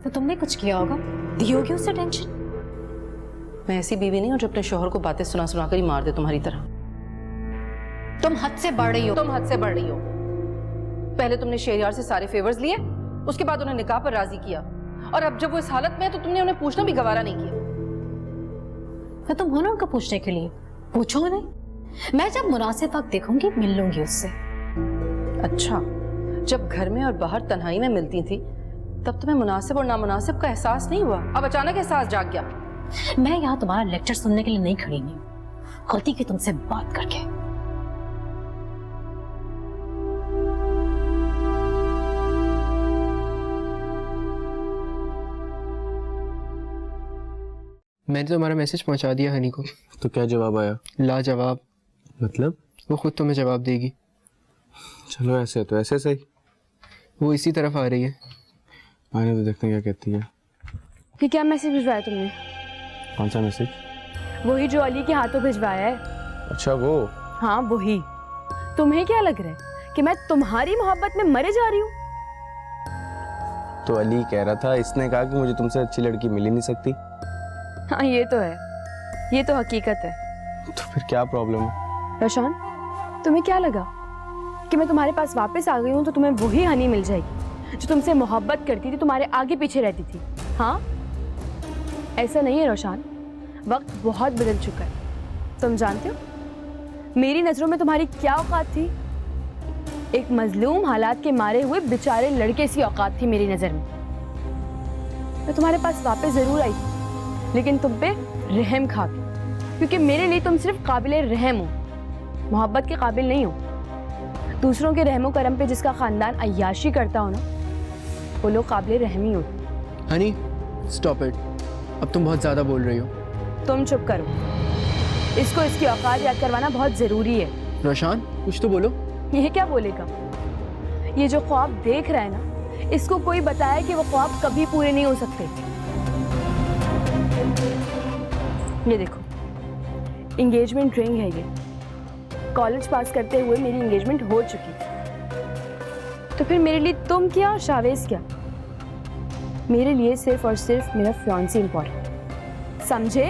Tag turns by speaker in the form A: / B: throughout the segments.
A: तो तुमने कुछ किया होगा, दी होगी उसे टेंशन।
B: मैं ऐसी बीवी नहीं हूँ जो अपने शौहर को बातें सुना सुना कर ही मार दे तुम्हारी तरह।
A: तुम हद से बढ़ रही हो।
B: तुम हद से बढ़ रही हो। पहले तुमने शेरियार से सारे फेवर्स लिए, उसके बाद उन्हें निकाह पर राजी किया, और अब जब वो इस हालत में है तो तुमने उन्हें पूछना भी गवारा नहीं किया।
A: मैं तुम हो ना उनको पूछने के लिए, पूछो नहीं। मैं जब मुनासिब वक्त देखूंगी मिल लूंगी उससे।
B: अच्छा, जब घर में और बाहर तन्हाई में मिलती थी तब तुम्हें मुनासिब और नामुनासिब का एहसास नहीं हुआ? अब अचानक एहसास जाग गया?
A: मैं यहाँ तुम्हारा लेक्चर सुनने के लिए नहीं खड़ी नहीं, गलती की तुमसे बात करके।
C: मैंने तुम्हारा मैसेज पहुंचा दिया हनी को।
D: तो क्या जवाब आया?
C: लाजवाब।
D: मतलब?
C: वो खुद तुम्हें जवाब देगी।
D: चलो ऐसे तो ऐसे सही।
C: वो इसी तरफ आ रही है।
D: आने तो देखते हैं क्या कहती है।
E: कि क्या मैसेज भिजवाया तुमने?
D: कौन सा मैसेज?
E: वही जो अली के हाथों भिजवाया है।
D: अच्छा वो?
E: हाँ वही। तुम्हें क्या लग रहा है कि मैं तुम्हारी मोहब्बत में मरे जा रही हूँ?
D: तो अली कह रहा था, इसने कहा कि मुझे तुमसे अच्छी लड़की मिल ही नहीं सकती।
E: हाँ ये तो है, ये तो हकीकत है।
D: तो फिर क्या प्रॉब्लम है?
E: रोशन, तुम्हें क्या लगा कि मैं तुम्हारे पास वापस आ गई हूँ तो तुम्हें वही हनी मिल जाएगी जो तुमसे मोहब्बत करती थी, तुम्हारे आगे पीछे रहती थी? हाँ, ऐसा नहीं है रोशन, वक्त बहुत बदल चुका है। तुम जानते हो मेरी नजरों में तुम्हारी क्या औकात थी? एक मजलूम हालात के मारे हुए बेचारे लड़के सी औकात थी मेरी नजर में। मैं तुम्हारे पास वापस जरूर आई लेकिन तुम पे रहम खा गई, क्योंकि मेरे लिए तुम सिर्फ काबिले रहम हो, मोहब्बत के काबिल नहीं हो। दूसरों के रहमो करम पे जिसका खानदान अय्याशी करता हो ना, वो लोग काबिले रहम ही होते।
C: हनी स्टॉप इट, अब तुम बहुत ज्यादा बोल रही हो।
E: तुम चुप करो, इसको इसकी औकात याद करवाना बहुत जरूरी है।
C: रोशान कुछ तो बोलो।
E: ये क्या बोलेगा? ये जो ख्वाब देख रहा है ना, इसको कोई बताया कि वो ख्वाब कभी पूरे नहीं हो सकते। ये देखो, एंगेजमेंट रिंग है ये। कॉलेज पास करते हुए मेरी एंगेजमेंट हो चुकी थी, तो फिर मेरे लिए तुम क्या और शावेज क्या? मेरे लिए सिर्फ और सिर्फ मेरा फियांसी इंपॉर्टेंट, समझे?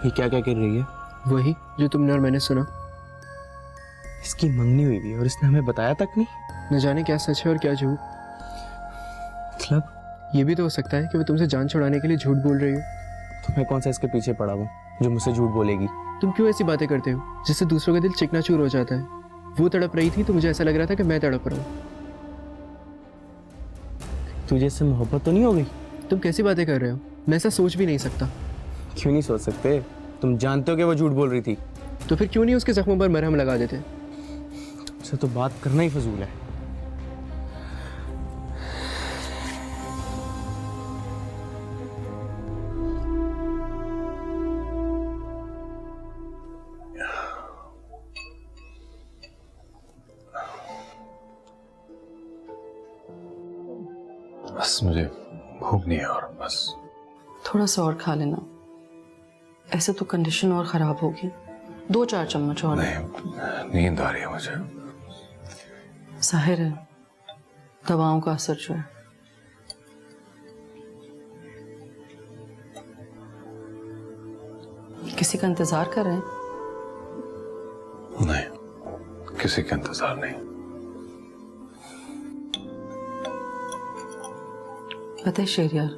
D: ये क्या क्या कर रही है?
C: वही जो तुमने और मैंने सुना।
D: इसकी मंगनी हुई भी और इसने हमें बताया तक नहीं।
C: न जाने क्या सच है और क्या झूठ।
D: मतलब?
C: ये भी तो हो सकता है कि वो तुमसे जान छुड़ाने के लिए झूठ बोल रही हो।
D: तो मैं कौन सा इसके पीछे पड़ा हूँ जो मुझसे झूठ बोलेगी?
C: तुम क्यों ऐसी बातें करते हो जिससे दूसरों का दिल चिकनाचूर हो जाता है? वो तड़प रही थी तो मुझे ऐसा लग रहा था कि मैं तड़प रहा हूँ।
D: तुझे इससे मोहब्बत तो नहीं हो गई?
C: तुम कैसी बातें कर रहे हो? मैं ऐसा सोच भी नहीं सकता।
D: क्यों नहीं सोच सकते? तुम जानते हो कि वो झूठ बोल रही थी।
C: तो फिर क्यों नहीं उसके जख्मों पर मरहम लगा देते?
D: तुमसे तो बात करना ही फजूल है।
F: बस मुझे भूख नहीं है और बस
B: थोड़ा सा और खा लेना, ऐसे तो कंडीशन और खराब होगी। 2-4 चम्मच और।
F: नहीं, नींद आ रही है मुझे।
B: जाहिर है दवाओं का असर जो है। किसी का इंतजार कर रहे हैं?
F: नहीं, किसी का इंतजार नहीं।
B: पता है शेरियार,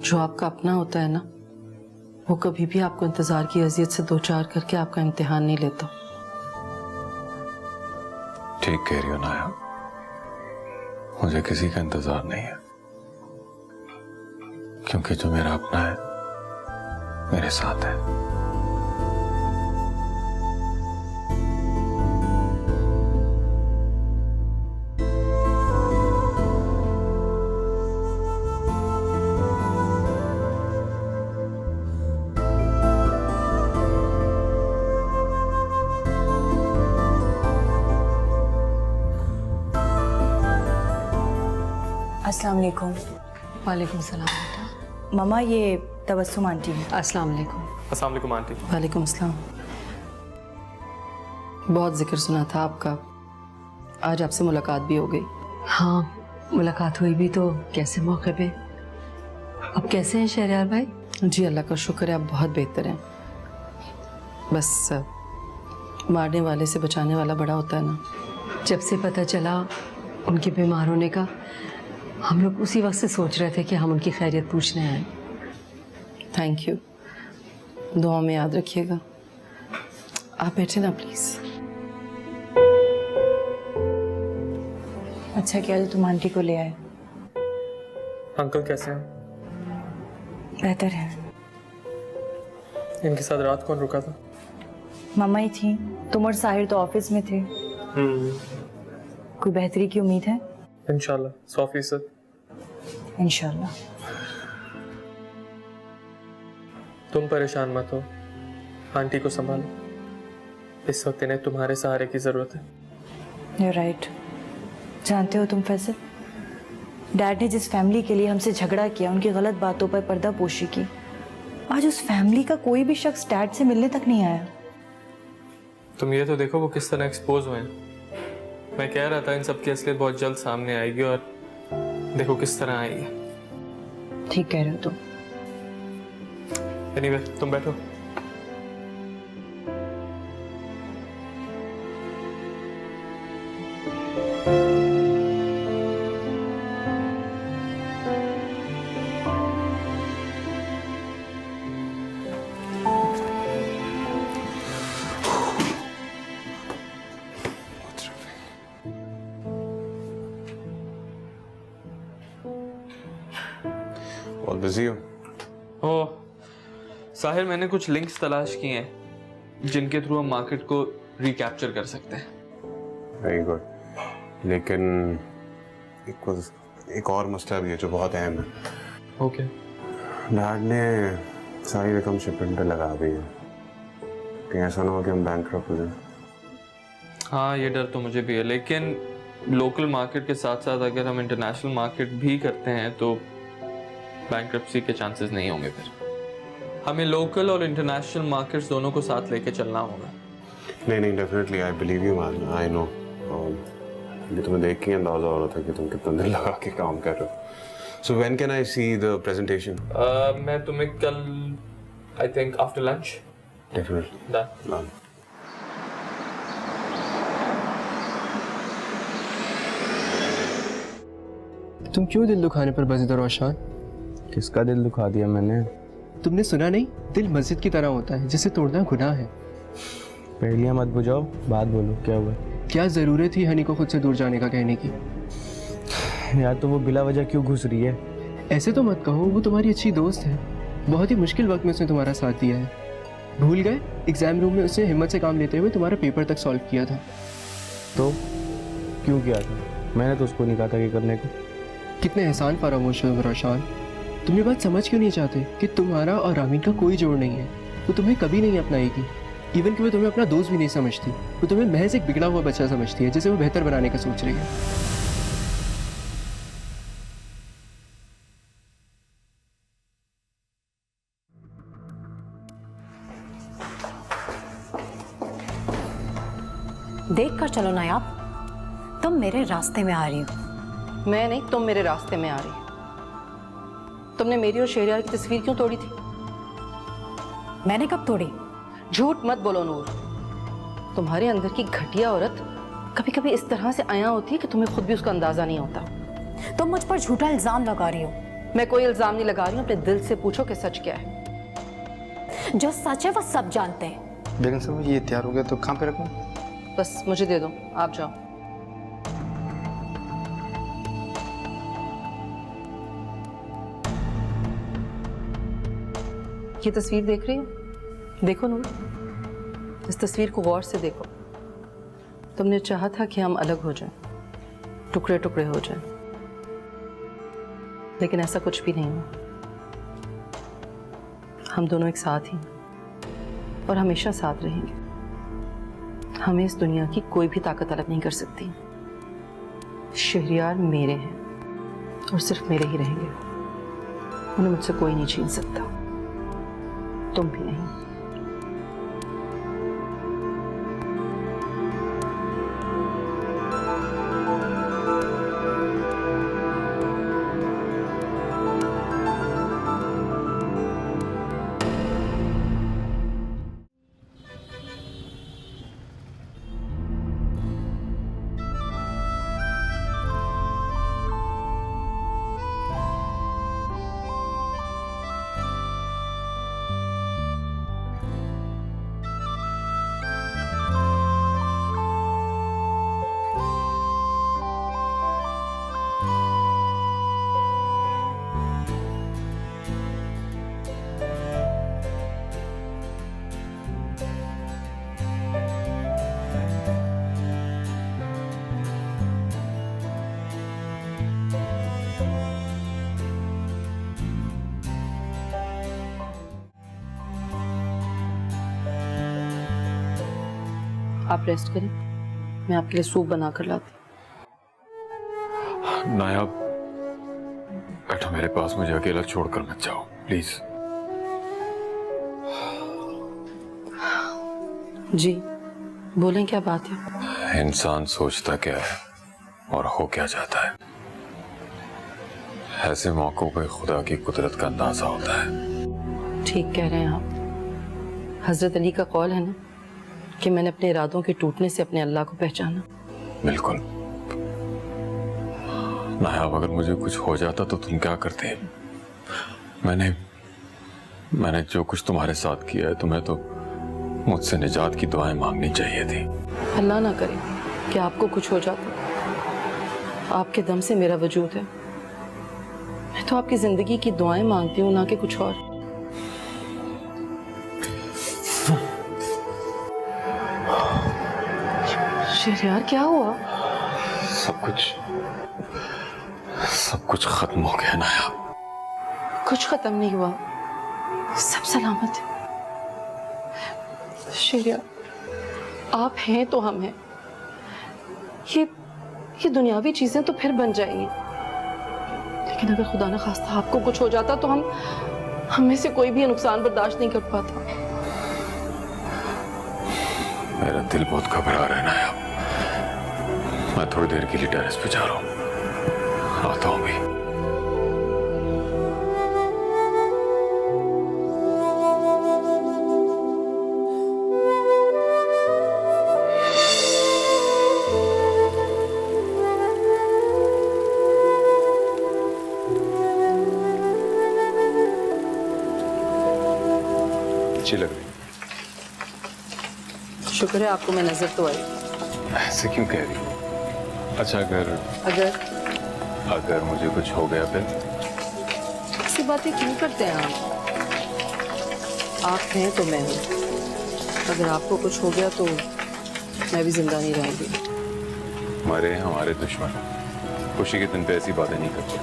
B: जो आपका अपना होता है ना, वो कभी भी आपको इंतजार की अजियत से 2-4 करके आपका इम्तिहान नहीं लेता।
F: ठीक कह रही हो नाया, मुझे किसी का इंतजार नहीं है, क्योंकि जो मेरा अपना है मेरे साथ है।
G: अस्सलाम वालेकुम।
B: वालेकुम सलाम बेटा।
G: मामा ये तबस्सुम आंटी है।
B: अस्सलाम वालेकुम।
H: अस्सलाम वालेकुम आंटी।
B: वालेकुम अस्सलाम। बहुत जिक्र सुना था आपका, आज आपसे मुलाकात भी हो गई।
G: हाँ, मुलाकात हुई भी तो कैसे मौके पे। अब कैसे हैं शहरयार भाई?
B: जी अल्लाह का शुक्र है, आप बहुत बेहतर हैं। बस मारने वाले से बचाने वाला बड़ा होता है ना।
G: जब से पता चला उनके बीमार होने का, हम लोग उसी वक्त से सोच रहे थे कि हम उनकी खैरियत पूछने आए।
B: थैंक यू, दुआ में याद रखिएगा। आप बैठे ना प्लीज़।
H: अच्छा किया जो तुम आंटी को ले आए।
I: अंकल कैसे हैं?
H: बेहतर है।
I: इनके साथ रात कौन रुका था?
H: मामा ही थी, तुम और साहिर तो ऑफिस में थे। कोई बेहतरी की उम्मीद है?
I: इंशाल्लाह 100%।
H: इंशाल्लाह।
I: तुम परेशान मत हो, आंटी को संभालो। इस वक्त इन्हें तुम्हारे सहारे की जरूरत है।
H: You're right। जानते हो तुम फैसल, डैड ने जिस फैमिली के लिए हमसे झगड़ा किया, उनकी गलत बातों पर पर्दापोशी की, आज उस फैमिली का कोई भी शख्स डैड से मिलने तक नहीं आया।
I: तुम ये तो देखो वो किस तरह एक्सपोज हुए हैं। मैं कह रहा था इन सब की असलियत बहुत जल्द सामने आएगी, और देखो किस तरह आई है।
H: ठीक कह रहे हो तुम।
I: एनीवे, तुम बैठो।
F: और बिजी हो?
I: ओह साहिर, मैंने कुछ लिंक्स तलाश किए हैं जिनके थ्रू हम मार्केट को रिकैप्चर कर सकते हैं।
F: वेरी गुड, लेकिन एक और मसला भी है जो बहुत अहम है।
I: ओके।
F: डैड ने सारी रकम शिपमेंट पे लगा दी है, कहीं ऐसा ना हो कि हम बैंकक्रप्ट हो जाएं।
I: हाँ, ये डर तो मुझे भी है, लेकिन लोकल मार्केट के साथ साथ अगर हम इंटरनेशनल मार्केट भी करते हैं तो बैंक्रप्सी के चांसेस नहीं होंगे। फिर हमें लोकल और इंटरनेशनल मार्केट्स दोनों को साथ लेके चलना होगा।
F: नहीं, definitely I believe you man, I know. ये तुम्हें देख के अंदाजा हो रहा था कि तुम कितना दिल लगा के काम कर रहे हो। So when can I see the presentation?
I: मैं तुम्हें कल, I think after lunch.
F: Definitely done.
C: तुम क्यों दिल दुखाने पर बस इधर रोशन?
D: किसका दिल दुखा दिया मैंने?
C: तुमने सुना नहीं, दिल मस्जिद की तरह होता है जिसे तोड़ना गुनाह है।
D: पहलियां मत बुझाओ, बात बोलो, क्या हुआ?
C: क्या जरूरत थी हनी को खुद से दूर जाने का कहने की?
D: यार तो वो बिला वजह क्यों घुस रही है?
C: ऐसे तो मत कहो, वो तुम्हारी अच्छी दोस्त है। बहुत ही मुश्किल वक्त में उसने तुम्हारा साथ दिया है। भूल गए, एग्जाम रूम में उसने हिम्मत से काम लेते हुए तुम्हारा पेपर तक सॉल्व किया था।
D: तो क्यों किया था? मैंने तो उसको नहीं कहा था कि करने को।
C: कितने एहसान फरामोश हो रोशन। तुम ये बात समझ क्यों नहीं चाहते कि तुम्हारा और रामीन का कोई जोड़ नहीं है? वो तुम्हें कभी नहीं अपनाएगी। इवन कि वो तुम्हें अपना दोस्त भी नहीं समझती। वो तुम्हें महज एक बिगड़ा हुआ बच्चा समझती है जिसे वो बेहतर बनाने का सोच रही है।
A: देख कर चलो नायाब, तुम मेरे रास्ते में आ रही हो।
B: मैं नहीं, तुम मेरे रास्ते में आ रही हो। तुमने मेरी और शहरयार की तस्वीर क्यों तोड़ी थी?
A: मैंने कब तोड़ी?
B: झूठ मत बोलो नूर। तुम्हारे अंदर की घटिया औरत कभी कभी इस तरह से आया होती है कि तुम्हें खुद भी उसका अंदाजा नहीं होता।
A: तुम मुझ पर झूठा इल्जाम लगा रही हो।
B: मैं कोई इल्जाम नहीं लगा रही हूँ, अपने दिल से पूछो कि सच क्या है।
A: जो सच है वो सब जानते हैं।
J: बेगम साहब ये तैयार हो गया तो कहाँ पे रखूं?
B: बस मुझे दे दो, आप जाओ। ये तस्वीर देख रही हो? देखो नूर, इस तस्वीर को गौर से देखो। तुमने चाहा था कि हम अलग हो जाएं, टुकड़े टुकड़े हो जाएं, लेकिन ऐसा कुछ भी नहीं हुआ। हम दोनों एक साथ ही और हमेशा साथ रहेंगे। हमें इस दुनिया की कोई भी ताकत अलग नहीं कर सकती। शहरयार मेरे हैं और सिर्फ मेरे ही रहेंगे। उन्हें मुझसे कोई नहीं छीन सकता, तुम भी नहीं। आप रेस्ट करें, मैं आपके लिए सूप बना कर लाती।
F: नायाब, बैठो मेरे पास, मुझे अकेला छोड़कर मत जाओ प्लीज।
B: जी बोलें, क्या बात है?
F: इंसान सोचता क्या है और हो क्या जाता है, ऐसे मौकों पे खुदा की कुदरत का अंदाजा होता है।
B: ठीक कह रहे हैं आप। हजरत अली का कौल है ना कि मैंने अपने इरादों के टूटने से अपने अल्लाह को पहचाना।
F: बिल्कुल। नायाब, अगर मुझे कुछ हो जाता तो तुम क्या करते? मैंने जो कुछ तुम्हारे साथ किया है, तुम्हें तो मुझसे निजात की दुआएं मांगनी चाहिए थी।
B: अल्लाह ना करे कि आपको कुछ हो जाता। आपके दम से मेरा वजूद है। मैं तो आपकी जिंदगी की दुआएं मांगती हूँ, ना कि कुछ और। शहरयार, क्या हुआ?
F: सब कुछ खत्म हो गया नायाब।
B: कुछ खत्म नहीं हुआ, सब सलामत है। शहरयार, आप हैं तो हम हैं। ये दुनियावी चीजें तो फिर बन जाएंगी, लेकिन अगर खुदा न खास्ता आपको कुछ हो जाता तो हम में से कोई भी ये नुकसान बर्दाश्त नहीं कर पाता।
F: मेरा दिल बहुत घबरा रहा है नायाब। मैं थोड़ी देर के लिए टेरेस पे जा रहा हूँ, आता हूँ भी। अच्छी लग रही।
B: शुक्र है आपको मैं नजर तो आई।
F: ऐसे क्यों कह रही हो? अच्छा, अगर मुझे कुछ हो गया फिर?
B: ऐसी बातें क्यों करते हैं आप हैं तो मैं हूँ। अगर आपको कुछ हो गया तो मैं भी जिंदा नहीं रहूंगी।
F: मरे हमारे दुश्मन खुशी के दिन पे ऐसी बातें नहीं करते।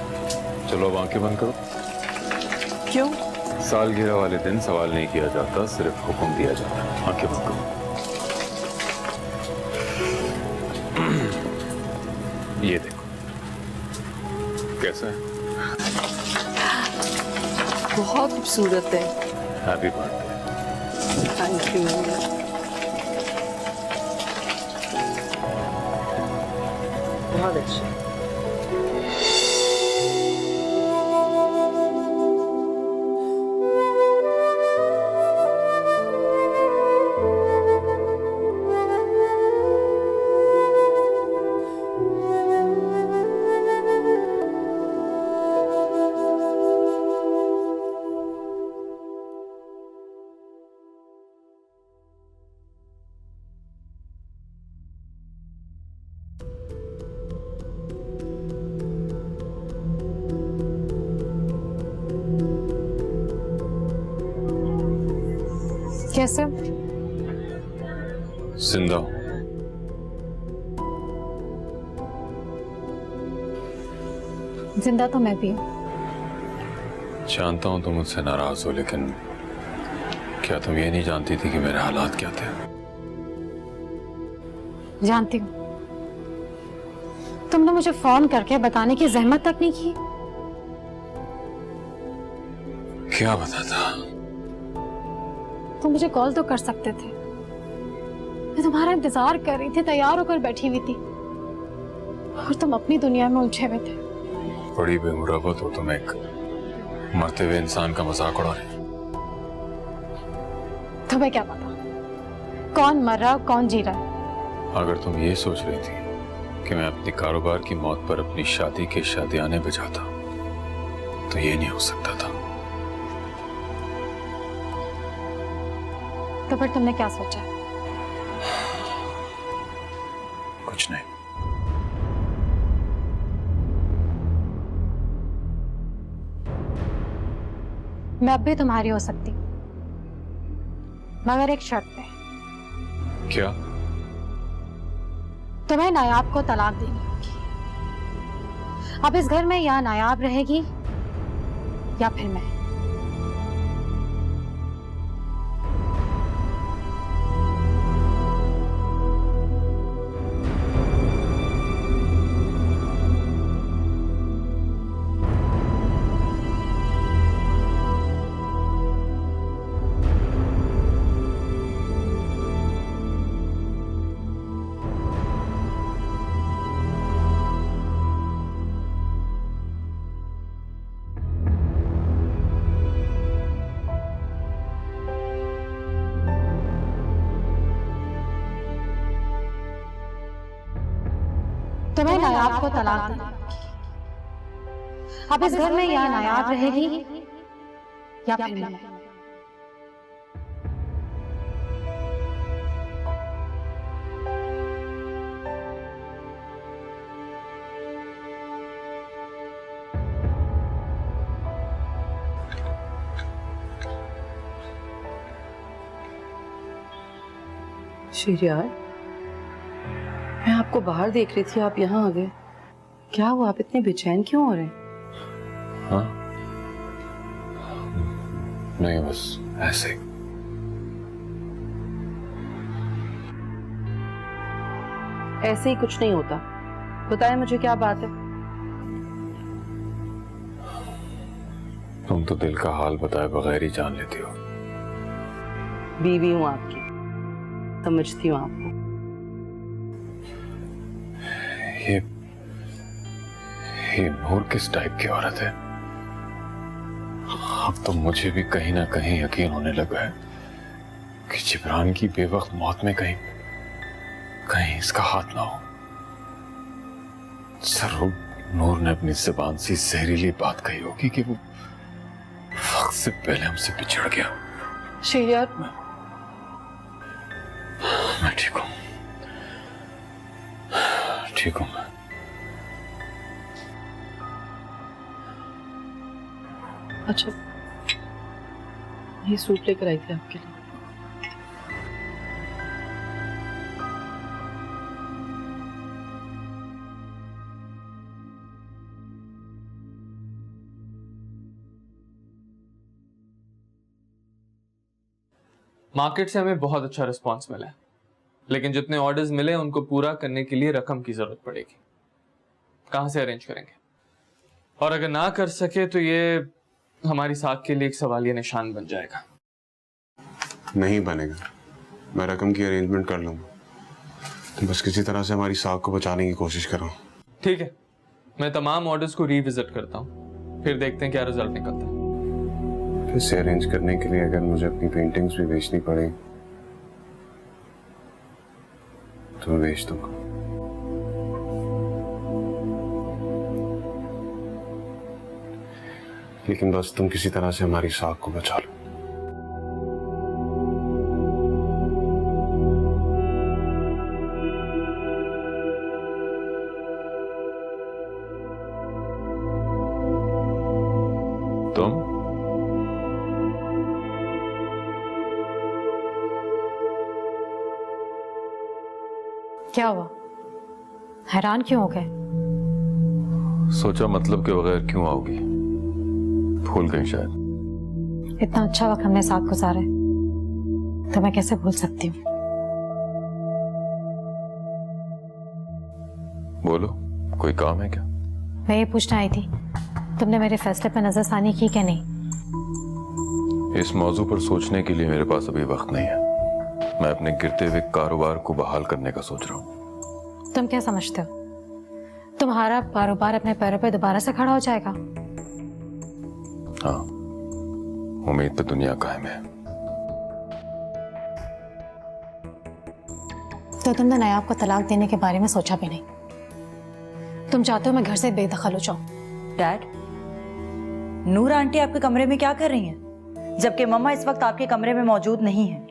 F: चलो अब आंखें बंद करो।
B: क्यों?
F: सालगिरह वाले दिन सवाल नहीं किया जाता, सिर्फ हुक्म दिया जाता है। आंखें बंद करो। ये देखो कैसा है?
B: बहुत खूबसूरत है।
F: Happy birthday.
B: Thank you. बहुत अच्छा।
A: कैसे?
F: जिंदा हूं।
A: जिंदा तो मैं भी हूँ।
F: जानता हूं तुम मुझसे नाराज हो, लेकिन क्या तुम ये नहीं जानती थी कि मेरे हालात क्या थे?
A: जानती हूँ। तुमने मुझे फोन करके बताने की जहमत तक नहीं की।
F: क्या बताता?
A: तुम मुझे कॉल तो कर सकते थे। मैं तुम्हारा इंतजार कर रही थी, तैयार होकर बैठी हुई थी, और तुम अपनी दुनिया में उलझे हुए थे।
F: बड़ी बेमुरवत हो तुम, एक मरते हुए इंसान का मजाक उड़ा रही।
A: तुम्हें क्या पता कौन मर रहा कौन जी रहा है?
F: अगर तुम ये सोच रही थी कि मैं अपने कारोबार की मौत पर अपनी शादी के शादियाने बजाता, तो ये नहीं हो सकता था।
A: तो फिर तुमने क्या सोचा?
F: कुछ नहीं।
A: मैं अब भी तुम्हारी हो सकती हूँ, मगर एक शर्त पे।
F: क्या?
A: तुम्हें नायाब को तलाक देनी होगी। अब इस घर में या नायाब रहेगी या फिर मैं। तो मैं नायाब को तलाक दे। अब इस घर में या नायाब रहेगी या फिर मैं।
B: शहरयार, मैं आपको बाहर देख रही थी, आप यहाँ आ गए। क्या हुआ, आप इतने बेचैन क्यों हो रहे हैं?
F: हाँ नहीं, बस ऐसे ही।
B: ऐसे ही कुछ नहीं होता, बताएं मुझे क्या बात है।
F: तुम तो दिल का हाल बताए बगैर ही जान लेती हो।
B: बीवी हूं आपकी, समझती हूँ आपको।
F: ये नूर किस टाइप की औरत है? अब तो मुझे भी कहीं ना कहीं यकीन होने लगा है कि जिब्रान की बेवक्त मौत में कहीं इसका हाथ ना हो। जरूर नूर ने अपनी जुबान से जहरीली बात कही होगी कि वो वक्त से पहले हमसे बिछड़ गया।
B: शहरयार,
F: मैं ठीक हूँ, ठीक हूँ।
B: अच्छा, ये सूट लेकर आई थी आपके लिए।
I: मार्केट से हमें बहुत अच्छा रिस्पांस मिला है, लेकिन जितने ऑर्डर्स मिले उनको पूरा करने के लिए रकम की जरूरत पड़ेगी। कहां से अरेंज करेंगे? और अगर ना कर सके तो ये हमारी साख के लिए एक सवालिया निशान बन जाएगा।
F: नहीं बनेगा, मैं रकम की अरेंजमेंट कर लूंगा। तुम बस किसी तरह से हमारी साख को बचाने की कोशिश करो।
I: ठीक है, मैं तमाम ऑर्डर्स को रिविजिट करता हूँ, फिर देखते हैं क्या रिजल्ट निकलता है।
F: फिर से अरेंज करने के लिए अगर मुझे अपनी पेंटिंग्स भी बेचनी पड़े तो मैं बेच दूंगा। लेकिन बस तुम किसी तरह से हमारी साख को बचा लो। तुम
A: क्या हुआ, हैरान क्यों हो गए?
F: सोचा मतलब के बगैर क्यों आओगी, भूल गई शायद।
A: इतना अच्छा वक्त हमने साथ गुजारा है, तो मैं कैसे भूल सकती हूँ?
F: बोलो, कोई काम है क्या?
A: मैं ये पूछना आई थी, तुमने मेरे फैसले पर नजरसानी की क्या नहीं?
F: इस मौजू पर सोचने के लिए मेरे पास अभी वक्त नहीं है। मैं अपने गिरते हुए कारोबार को बहाल करने का सोच रहा हूँ।
A: तुम क्या समझते हो, तुम्हारा कारोबार अपने पैरों पर दोबारा से खड़ा हो जाएगा?
F: हाँ, उम्मीद पे दुनिया कायम है।
A: तो तुमने नायाब को तलाक देने के बारे में सोचा भी नहीं? तुम चाहते हो मैं घर से बेदखल हो जाऊं?
H: डैड, नूर आंटी आपके कमरे में क्या कर रही हैं, जबकि मम्मा इस वक्त आपके कमरे में मौजूद नहीं है?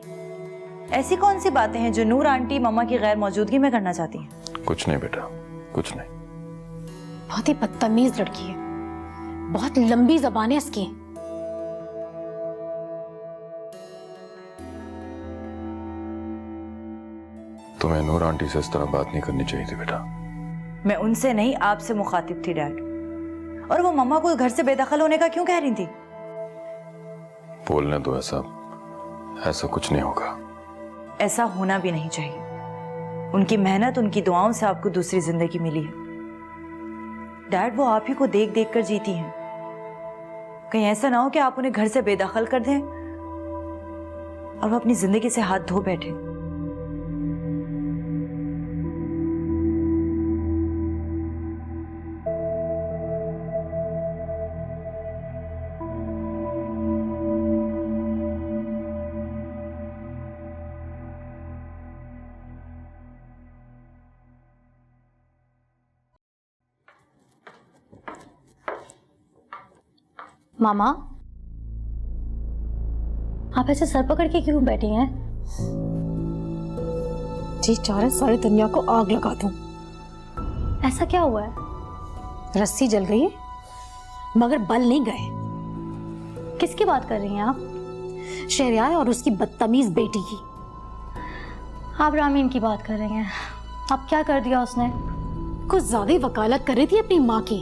H: ऐसी कौन सी बातें हैं जो नूर आंटी मम्मा की गैर मौजूदगी में करना चाहती हैं?
F: कुछ नहीं बेटा, कुछ नहीं।
A: बहुत ही बदतमीज लड़की है, बहुत लंबी जबान है इसकी।
F: तुम्हें नूर आंटी से इस तरह बात नहीं करनी चाहिए थी बेटा।
H: मैं उनसे नहीं, आपसे मुखातिब थी डैड। और वो मम्मा को घर से बेदखल होने का क्यों कह रही थी?
F: बोलने दो, ऐसा कुछ नहीं होगा।
H: ऐसा होना भी नहीं चाहिए। उनकी मेहनत, उनकी दुआओं से आपको दूसरी जिंदगी मिली है डैड। वो आप ही को देख देख कर जीती हैं। कहीं ऐसा ना हो कि आप उन्हें घर से बेदखल कर दें और वो अपनी जिंदगी से हाथ धो बैठे।
K: मामा, आप ऐसे सर पकड़ के क्यों बैठी हैं?
A: जी चाह रहे सारी दुनिया को आग लगा दूं।
K: ऐसा क्या हुआ है?
A: रस्सी जल गई है मगर बल नहीं गए।
K: किसकी बात कर रही हैं आप?
A: शहरयार और उसकी बदतमीज बेटी की।
K: आप रामीन की बात कर रही हैं। अब क्या कर दिया उसने?
A: कुछ ज्यादा ही वकालत कर रही थी अपनी माँ की।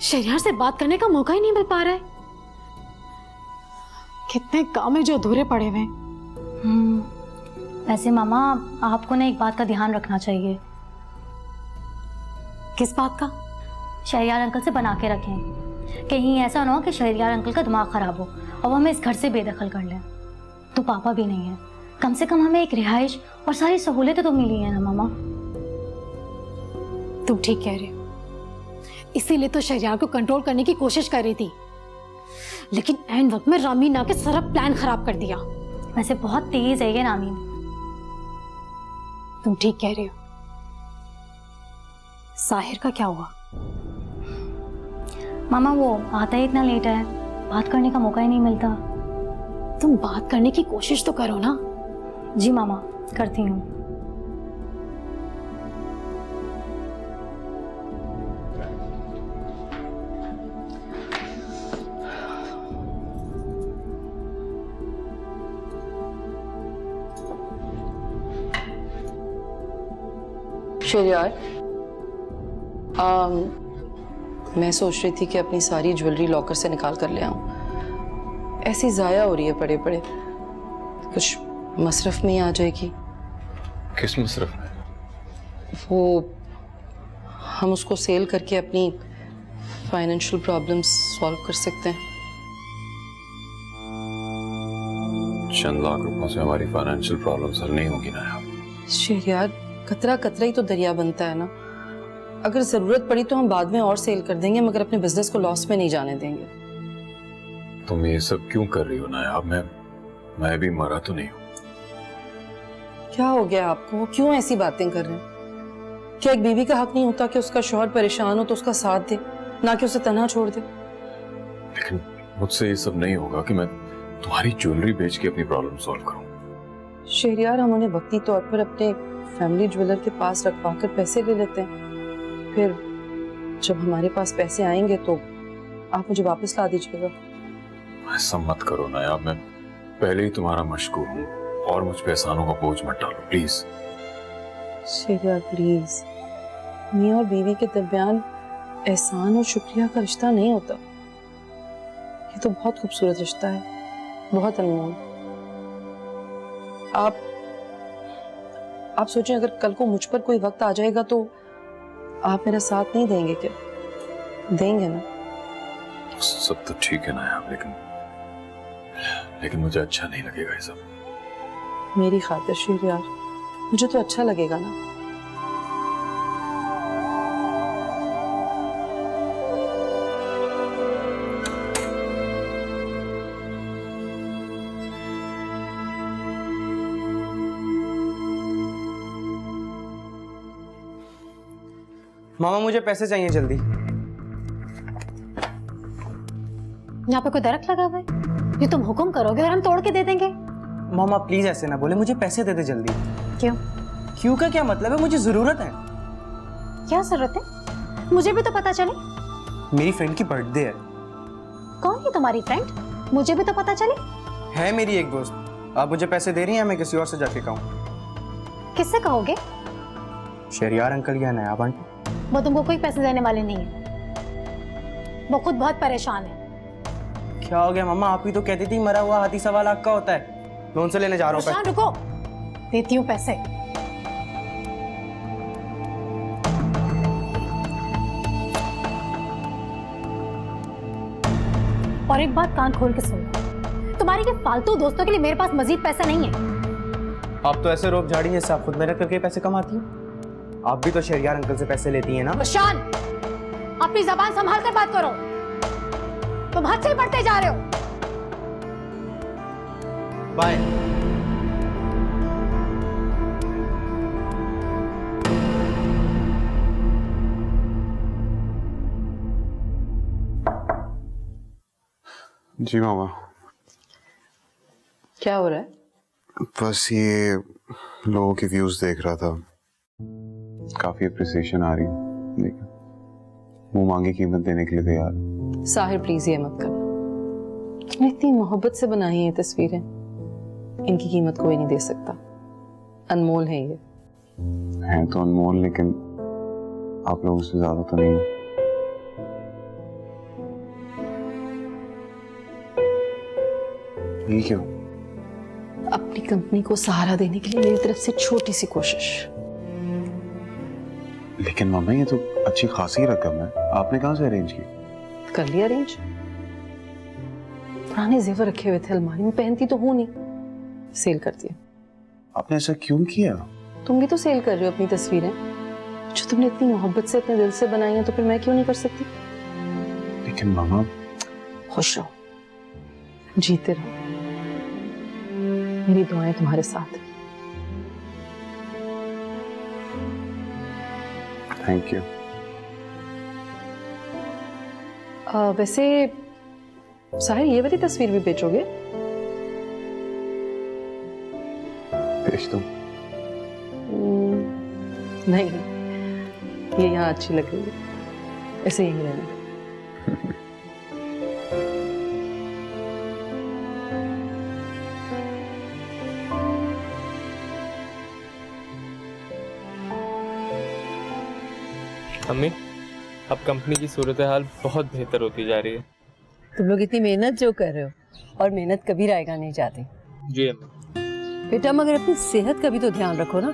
A: शहरयार से बात करने का मौका ही नहीं मिल पा रहा है। कितने काम है जो अधूरे पड़े हुए हैं।
K: वैसे मामा, आपको ना एक बात का ध्यान रखना चाहिए।
A: किस बात का?
K: शहरयार अंकल से बना के रखें। कहीं ऐसा ना हो कि शहरयार अंकल का दिमाग खराब हो और वो हमें इस घर से बेदखल कर लें। तो पापा भी नहीं है, कम से कम हमें एक रिहाइश और सारी सहूलियतें तो मिली है ना मामा।
A: तुम ठीक कह रहे हो, इसीलिए तो शहरयार को कंट्रोल करने की कोशिश कर रही थी, लेकिन ऐन वक्त में रामीन आके सारा प्लान खराब कर दिया।
K: वैसे बहुत तेज है ये रामीन।
A: तुम ठीक कह रहे हो। साहिर का क्या हुआ?
K: मामा वो आता ही इतना लेट है, बात करने का मौका ही नहीं मिलता।
A: तुम बात करने की कोशिश तो करो ना।
K: जी मामा, करती हूँ।
B: शहरयार, मैं सोच रही थी कि अपनी सारी ज्वेलरी लॉकर से निकाल कर ले आऊं। ऐसी ज़ाया हो रही है पड़े पड़े। कुछ मसरफ में ही आ जाएगी।
F: किस मसरफ में?
B: वो हम उसको सेल करके अपनी फाइनेंशियल प्रॉब्लम्स सॉल्व कर सकते हैं।
F: चंद लाख रुपयों से हमारी फाइनेंशियल प्रॉब्लम्स हल नहीं होगी ना यार।
B: शहरयार, कतरा कतरा ही तो दरिया बनता है ना। अगर जरूरत पड़ी तो हम बाद में और सेल कर देंगे, मगर अपने बिजनेस को लॉस में नहीं जाने देंगे।
F: तुम ये सब क्यों कर रही हो ना यार? मैं भी मरा तो नहीं हूँ।
B: क्या हो गया आपको? क्यों ऐसी बातें कर रहे हैं? क्या एक बीवी का हक नहीं होता कि उसका शौहर परेशान हो तो उसका साथ दे, ना कि उसे तन्हा छोड़ दे?
F: लेकिन मुझसे ये सब नहीं होगा कि मैं तुम्हारी ज्वेलरी बेच के अपनी प्रॉब्लम सॉल्व करूं।
B: शहरयार, हम उन्हें वक्ती तौर पर अपने फैमिली ज्वेलर के पास रखवा कर पैसे ले लेते हैं। फिर जब हमारे पास पैसे आएंगे तो आप मुझे वापस ला दीजिएगा।
F: ऐसा मत करो ना यार, मैं पहले ही तुम्हारा मशकूर हूँ और मुझ पे एहसानों का बोझ मत डालो प्लीज।
B: शहरयार प्लीज, मियाँ और बीवी के दरमियान एहसान और शुक्रिया का रिश्ता नहीं होता। ये तो बहुत खूबसूरत रिश्ता है, बहुत अनमोल। आप सोचें, अगर कल को मुझ पर कोई वक्त आ जाएगा तो आप मेरा साथ नहीं देंगे क्या? देंगे ना?
F: सब तो ठीक है ना यार, लेकिन मुझे अच्छा नहीं लगेगा ये सब।
B: मेरी खातिर शहरयार, मुझे तो अच्छा लगेगा ना।
J: मामा मुझे पैसे चाहिए जल्दी।
A: यहाँ पे कोई दरख्त लगा हुआ है? ये तुम हुक्म करोगे और हम तोड़ के दे देंगे?
J: मामा प्लीज ऐसे ना बोले, मुझे पैसे दे दे जल्दी।
A: क्यों?
J: क्यों का क्या मतलब है? मुझे जरूरत है।
A: क्या जरूरत है? मुझे भी तो पता चले।
J: मेरी फ्रेंड की बर्थडे है।
A: कौन है तुम्हारी फ्रेंड? मुझे भी तो पता चले।
J: है मेरी एक दोस्त। आप मुझे पैसे दे रही हैं, मैं किसी और से जाके कहूँ?
A: किससे कहोगे?
J: शहरयार अंकल या नया बंट।
A: वो तुमको कोई पैसे देने वाले नहीं है। वो खुद बहुत परेशान है।
J: क्या हो गया मामा? आप ही तो कहती थी मरा हुआ हाथी 1.25 लाख का होता है। लोन से लेने जा रहा हूँ।
A: रुको, देती हूँ पैसे। और एक बात कान खोल के सुनो, तुम्हारे के फालतू दोस्तों के लिए मेरे पास मजीद पैसा नहीं है।
J: आप तो ऐसे रोब झाड़ी जैसे आप खुद मेहनत करके पैसे कमाती हैं। आप भी तो शहरयार अंकल से पैसे लेती हैं ना?
A: शान, अपनी जबान संभाल कर बात करो। तुम हद से ही बढ़ते जा रहे हो।
J: बाय।
F: जी मामा।
B: क्या हो रहा है?
F: बस ये लोगों के व्यूज देख रहा था, काफी अप्रिसिएशन आ रही है, लेकिन मुंह मांगी कीमत देने के लिए तैयार।
B: साहिर प्लीज ये मत करना। तुमने इतनी मोहब्बत से बनाई है तस्वीरें, इनकी कीमत कोई नहीं दे सकता। अनमोल है ये।
F: है तो अनमोल, लेकिन आप लोगों से ज्यादा तो नहीं। ये क्यों?
B: अपनी कंपनी को सहारा देने के लिए मेरी तरफ से छोटी सी कोशिश।
F: लेकिन मामा ये तो अच्छी खासी रकम है, आपने कहाँ से अरेंज की?
B: कर लिया अरेंज। पुराने जेवर रखे हुए थे अलमारी में, पहनती तो हूं नहीं, सेल कर दिया।
F: आपने ऐसा क्यों किया?
B: तुम भी तो सेल कर रहे हो अपनी तस्वीरें, जो तुमने इतनी मोहब्बत से अपने दिल से बनाई है, तो फिर मैं क्यों नहीं कर सकती?
F: लेकिन मामा।
B: खुश रहो, जीते रहो, मेरी दुआएं तुम्हारे साथ हैं।
F: Thank you.
B: वैसे साहिर, ये वाली तस्वीर भी बेचोगे?
F: बेच दूं?
B: नहीं, ये यहाँ अच्छी लग रही है, ऐसे ही रहने।
I: अम्मी, अब कंपनी की सूरत हाल बहुत बेहतर होती जा रही है।
G: तुम लोग इतनी मेहनत जो कर रहे हो, और मेहनत कभी रायगा नहीं जाती।
I: जी अम्मी।
G: बेटा मगर अपनी सेहत का भी तो ध्यान रखो ना।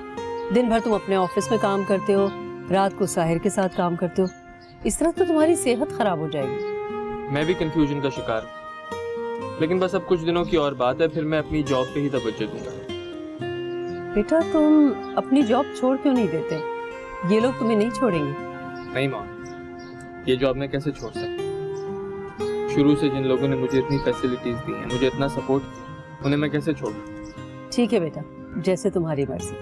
G: दिन भर तुम अपने ऑफिस में काम करते हो, रात को साहिर के साथ काम करते हो, इस तरह तो तुम्हारी सेहत खराब हो जाएगी।
I: मैं भी कंफ्यूजन का शिकार हूँ, लेकिन बस अब कुछ दिनों की और बात है, फिर मैं अपनी जॉब पे ही तवज्जो दूंगा।
G: बेटा तुम अपनी जॉब छोड़ क्यों नहीं देते? ये लोग तुम्हें नहीं छोड़ेंगे।
I: नहीं माँ, ये जॉब मैं कैसे छोड़ सकता? शुरू से जिन लोगों ने मुझे इतनी फैसिलिटीज दी हैं, मुझे इतना सपोर्ट किया, उन्हें मैं कैसे छोड़ूं?
G: ठीक है बेटा, जैसे तुम्हारी मर्जी।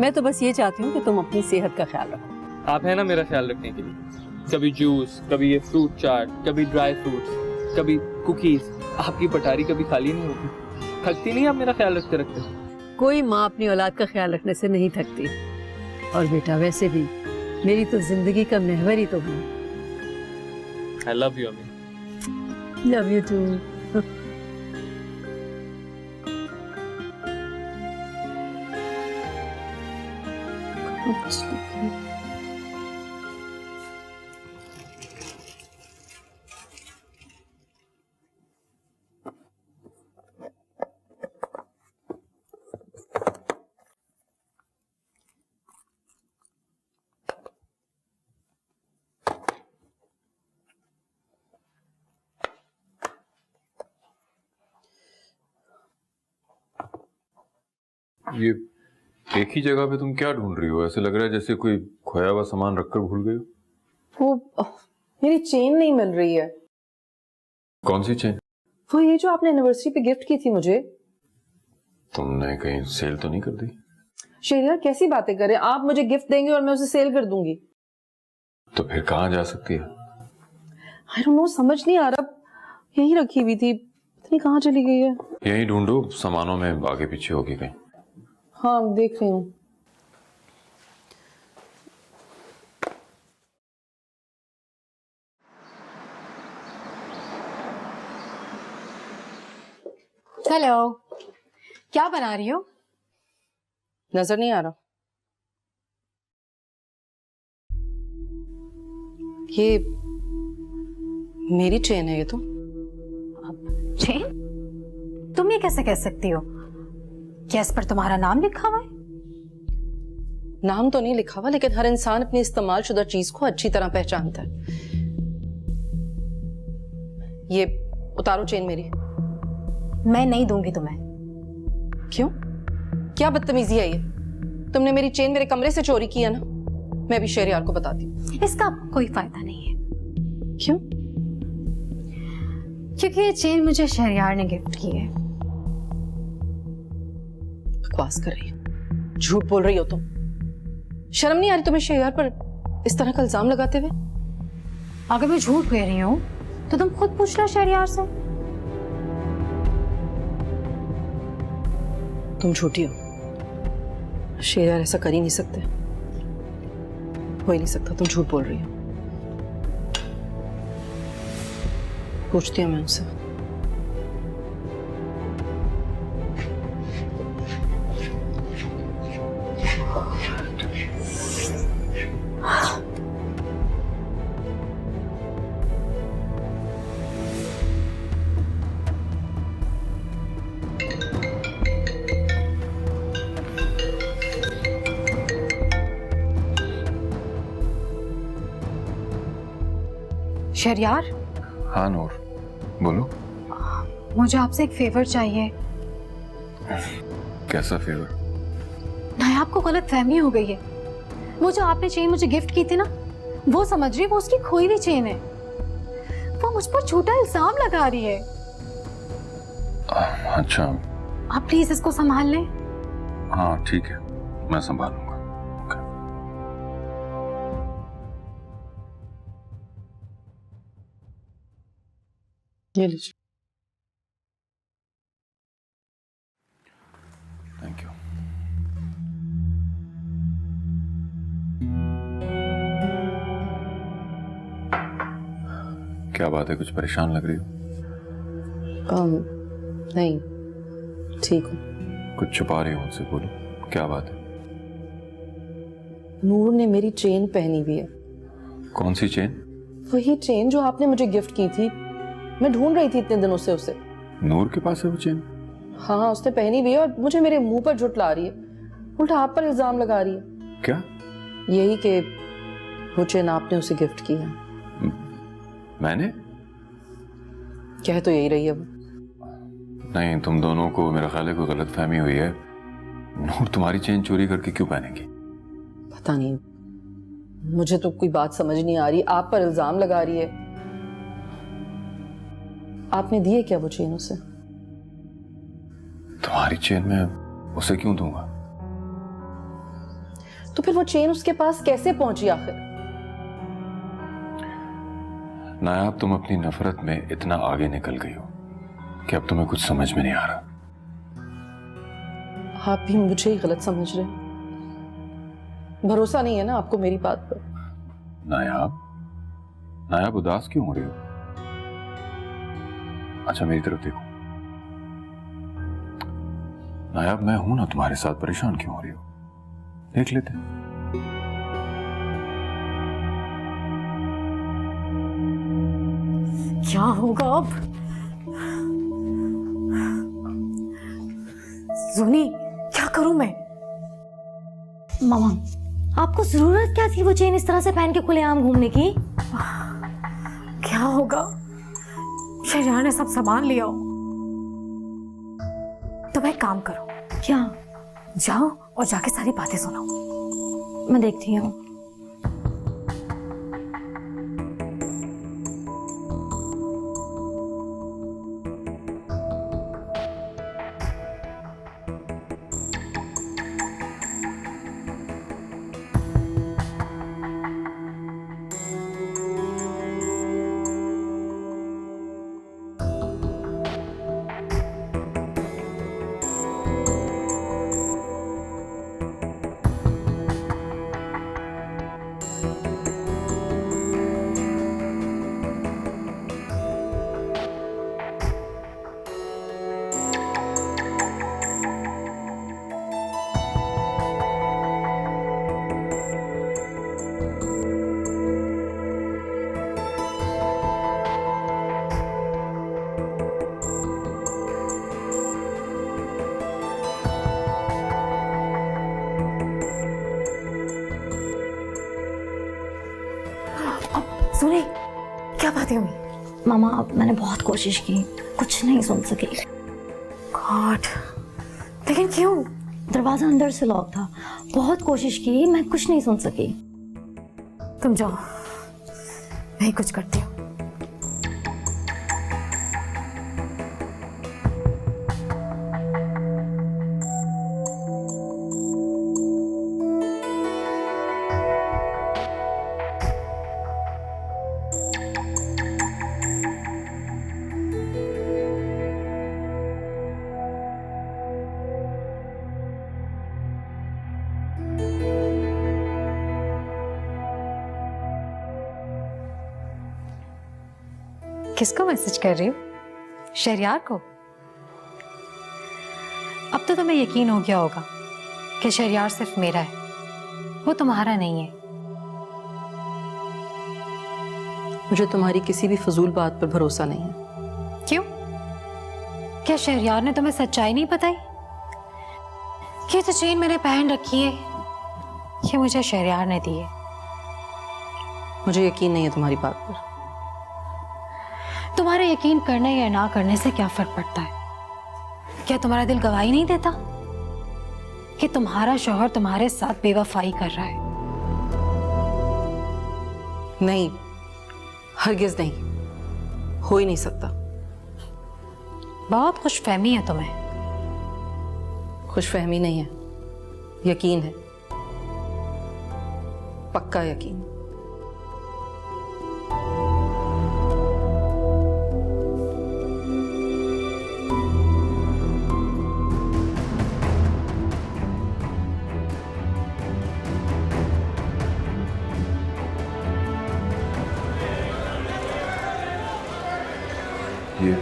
G: मैं तो बस ये चाहती हूँ कि तुम अपनी सेहत का ख्याल रखो।
I: आप है ना मेरा ख्याल रखने के लिए। कभी जूस, कभी ये फ्रूट चाट, कभी ड्राई फ्रूट्स, कभी कुकीज। आपकी पटारी कभी खाली नहीं होती। थकती नहीं आप मेरा ख्याल रखते रखते?
G: कोई माँ अपनी औलाद का ख्याल रखने से नहीं थकती। और बेटा वैसे भी मेरी तो जिंदगी का महवर ही तो है।
I: I love you, अम्मी।
G: Love you too.
L: ये एक ही जगह पे तुम क्या ढूंढ रही हो? ऐसे लग रहा है जैसे कोई खोया हुआ सामान रखकर भूल गई हो।
B: वो मेरी चेन नहीं मिल रही है।
L: कौन सी चेन?
B: वो ये जो आपने एनिवर्सरी पे गिफ्ट की थी मुझे।
L: तुमने कहीं सेल तो नहीं कर दी?
B: शहरियार कैसी बातें कर रहे हैं आप? मुझे गिफ्ट देंगे और मैं उसे सेल कर दूंगी?
L: तो फिर कहाँ जा सकती है?
B: आई डोंट नो, समझ नहीं आ रहा। यही रखी हुई थी, पता नहीं कहाँ चली गई है।
L: यहीं ढूंढो, सामानों में आगे पीछे होगी कहीं।
B: हाँ देख रही हूँ।
A: हेलो, क्या बना रही हो?
B: नजर नहीं आ रहा? ये मेरी चेन है ये तो।
A: चेन? तुम ये कैसे कह सकती हो? क्या इस पर तुम्हारा नाम लिखा हुआ है?
B: नाम तो नहीं लिखा हुआ, लेकिन हर इंसान अपनी इस्तेमाल शुदा चीज को अच्छी तरह पहचानता है। ये उतारो चेन मेरी।
A: मैं नहीं दूंगी तुम्हें।
B: क्यों? क्या बदतमीजी है ये? तुमने मेरी चेन मेरे कमरे से चोरी की है ना? मैं भी शहरियार को बताती हूँ।
A: इसका कोई फायदा नहीं है।
B: क्यों?
A: क्योंकि ये चेन मुझे शहरियार ने गिफ्ट की है।
B: बकवास कर रही हो, झूठ बोल रही हो तुम। शर्म नहीं आ रही तुम्हें शहरियार पर इस तरह का इल्जाम लगाते हुए?
A: अगर मैं झूठ कह रही हूँ तो तुम खुद पूछना शहरियार से।
B: तुम झूठी हो। शेर ऐसा कर ही नहीं सकते, हो ही नहीं सकता। तुम झूठ बोल रही हो। पूछती हूँ मैं उनसे।
A: शहरयार,
L: हाँ नूर, बोलो।
A: मुझे आपसे एक फेवर चाहिए।
L: कैसा फेवर?
A: नायाब को गलत फहमी हो गई है। वो जो आपने चेन मुझे गिफ्ट की थी ना, वो समझ रही है वो उसकी खोई हुई चेन है। वो मुझ पर झूठा इल्जाम लगा रही है।
L: अच्छा।
A: आप प्लीज इसको संभाल लें।
L: हाँ ठीक है, मैं संभालूंगा।
B: ये लीजिए।
L: Thank you. क्या बात है, कुछ परेशान लग रही हो?
B: नहीं, ठीक हूँ।
L: कुछ छुपा रही हो मुझसे, बोलो क्या बात है?
B: नूर ने मेरी चेन पहनी हुई है।
L: कौन सी चेन?
B: वही चेन जो आपने मुझे गिफ्ट की थी। मैं ढूंढ रही थी इतने दिनों से उसे।
L: नूर के पास है वो चेन?
B: हाँ, उसने पहनी हुई है और मुझे मेरे मुंह पर झुठला रही है। उल्टा आप पर इल्जाम लगा रही है।
L: क्या?
B: यही कि वो चेन आपने उसे गिफ्ट की है।
L: मैंने?
B: कह तो यही रही है वो।
L: नहीं, तुम दोनों को मेरा ख्याल है कोई गलत फहमी हुई है। नूर तुम्हारी चेन चोरी करके क्यों पहनेगी?
B: पता नहीं, मुझे तो कोई बात समझ नहीं आ रही। आप पर इल्जाम लगा रही है। आपने दी है क्या वो चेन उसे?
L: तुम्हारी चेन मैं उसे क्यों दूंगा?
B: तो फिर वो चेन उसके पास कैसे पहुंची आखिर?
L: नायाब, तुम अपनी नफरत में इतना आगे निकल गई हो कि अब तुम्हें कुछ समझ में नहीं आ रहा।
B: आप भी मुझे ही गलत समझ रहे हैं। भरोसा नहीं है ना आपको मेरी बात पर?
L: नायाब, नायाब उदास क्यों हो रही हो? अच्छा मेरी तरफ देखो। नायाब, मैं हूं ना तुम्हारे साथ, परेशान क्यों हो रही हो? देख लेते हैं।
A: क्या होगा अब? जोनी, क्या करूं मैं?
K: मामा, आपको जरूरत क्या थी वो चेन इस तरह से पहन के खुलेआम घूमने की?
A: क्या होगा? शहरयार ने सब सामान लिया हो। तो मैं एक काम करो।
K: क्या?
A: जाओ और जाके सारी बातें सुनाओ।
K: मैं देखती हूँ।
A: सुने, क्या बातें हुई?
K: मामा, अब मैंने बहुत कोशिश की, कुछ नहीं सुन सकी।
A: गॉड, लेकिन क्यों?
K: दरवाजा अंदर से लॉक था। बहुत कोशिश की, मैं कुछ नहीं सुन सकी।
A: तुम जाओ, मैं ही कुछ करती हूँ। किसको मैसेज कर रही हो? शहरयार को? अब तो तुम्हें यकीन हो गया होगा कि शहरयार सिर्फ मेरा है, वो तुम्हारा नहीं है।
B: मुझे तुम्हारी किसी भी फजूल बात पर भरोसा नहीं है।
A: क्यों? क्या शहरयार ने तुम्हें सच्चाई नहीं बताई कि तो चेन मैंने पहन रखी है, ये मुझे शहरयार ने दी है?
B: मुझे यकीन नहीं है तुम्हारी बात पर।
A: तुम्हारे यकीन करने या ना करने से क्या फर्क पड़ता है? क्या तुम्हारा दिल गवाही नहीं देता कि तुम्हारा शौहर तुम्हारे साथ बेवफाई कर रहा है?
B: नहीं, हरगिज नहीं, हो ही नहीं सकता।
A: बहुत खुशफहमी है तुम्हें।
B: खुशफहमी नहीं है, यकीन है, पक्का यकीन।
L: ये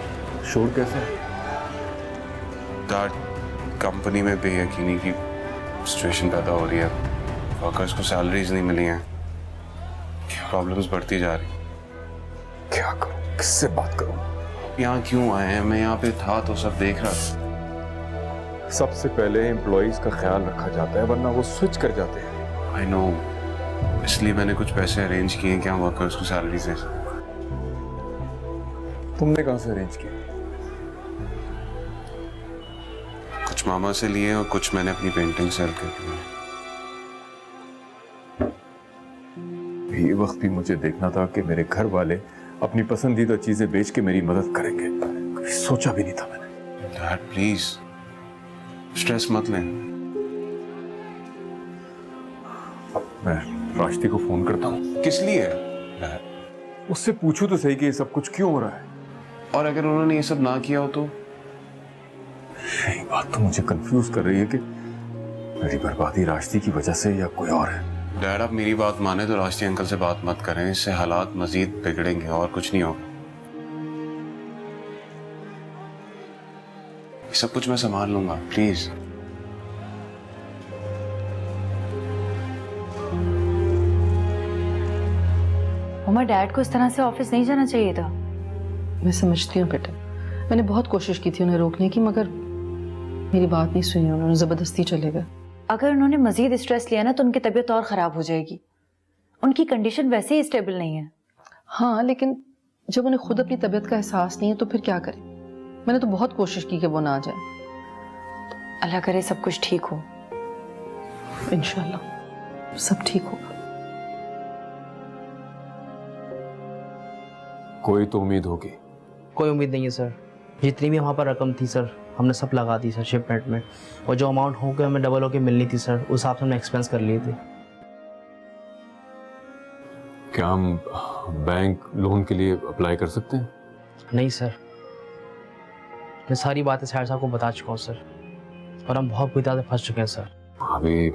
L: शोर कैसा है?
F: डैड, कंपनी में बेयकीनी की सिचुएशन पैदा हो रही है। वर्कर्स को सैलरीज नहीं मिली हैं, प्रॉब्लम्स बढ़ती जा रही।
L: क्या करूं, किससे बात करूं?
F: यहाँ क्यों आए हैं? मैं यहाँ पे था तो सब देख रहा था।
L: सबसे पहले एम्प्लॉइज का ख्याल रखा जाता है, वरना वो स्विच कर जाते हैं।
F: आई नो, इसलिए मैंने कुछ पैसे अरेंज किए कि हम वर्कर्स को सैलरीज दे सकें।
L: तुमने कहाँ से अरेंज किया?
F: कुछ मामा से लिए और कुछ मैंने अपनी पेंटिंग सेल कर दी।
L: ये वक्त भी मुझे देखना था कि मेरे घर वाले अपनी पसंदीदा चीजें बेच के मेरी मदद करेंगे। कभी सोचा भी नहीं था मैंने।
F: डैड प्लीज स्ट्रेस मत लें।
L: मैं राष्ट्री को फोन करता हूँ।
F: किस लिए?
L: उससे पूछूं तो सही कि ये सब कुछ क्यों हो रहा है।
F: और अगर उन्होंने ये सब ना किया हो तो?
L: यही बात तो मुझे कंफ्यूज कर रही है कि मेरी बर्बादी राष्ट्री की वजह से या कोई और है।
F: डैड, आप मेरी बात माने तो राष्ट्री अंकल से बात मत करें, इससे हालात मजीद बिगड़ेंगे और कुछ नहीं होगा। ये सब कुछ मैं संभाल लूंगा, प्लीज।
H: मम्मा, डैड को इस तरह से ऑफिस नहीं जाना चाहिए था।
B: मैं समझती हूँ बेटा, मैंने बहुत कोशिश की थी उन्हें रोकने की, मगर मेरी बात नहीं सुनी उन्होंने, जबरदस्ती चले गए।
H: अगर उन्होंने मजीद स्ट्रेस लिया ना तो उनकी तबीयत और ख़राब हो जाएगी। उनकी कंडीशन वैसे ही स्टेबल नहीं है।
B: हाँ, लेकिन जब उन्हें खुद अपनी तबीयत का एहसास नहीं है तो फिर क्या करें? मैंने तो बहुत कोशिश की कि वो ना जाए।
H: अल्लाह करे सब कुछ ठीक हो।
B: इंशाल्लाह सब ठीक होगा।
L: कोई तो उम्मीद होगी।
M: कोई उम्मीद नहीं है सर। जितनी भी वहाँ पर रकम थी सर, हमने सब लगा दी सर शिपमेंट में, और जो अमाउंट हो गया हमें डबल होके मिलनी थी सर, उस हिसाब से हमने एक्सपेंस कर लिए थे।
L: क्या हम बैंक लोन के लिए अप्लाई कर सकते हैं?
M: नहीं सर, मैं सारी बातें साहिर साहब को बता चुका हूँ सर, और हम बहुत बुरी तरह से फंस चुके हैं सर।
L: अभी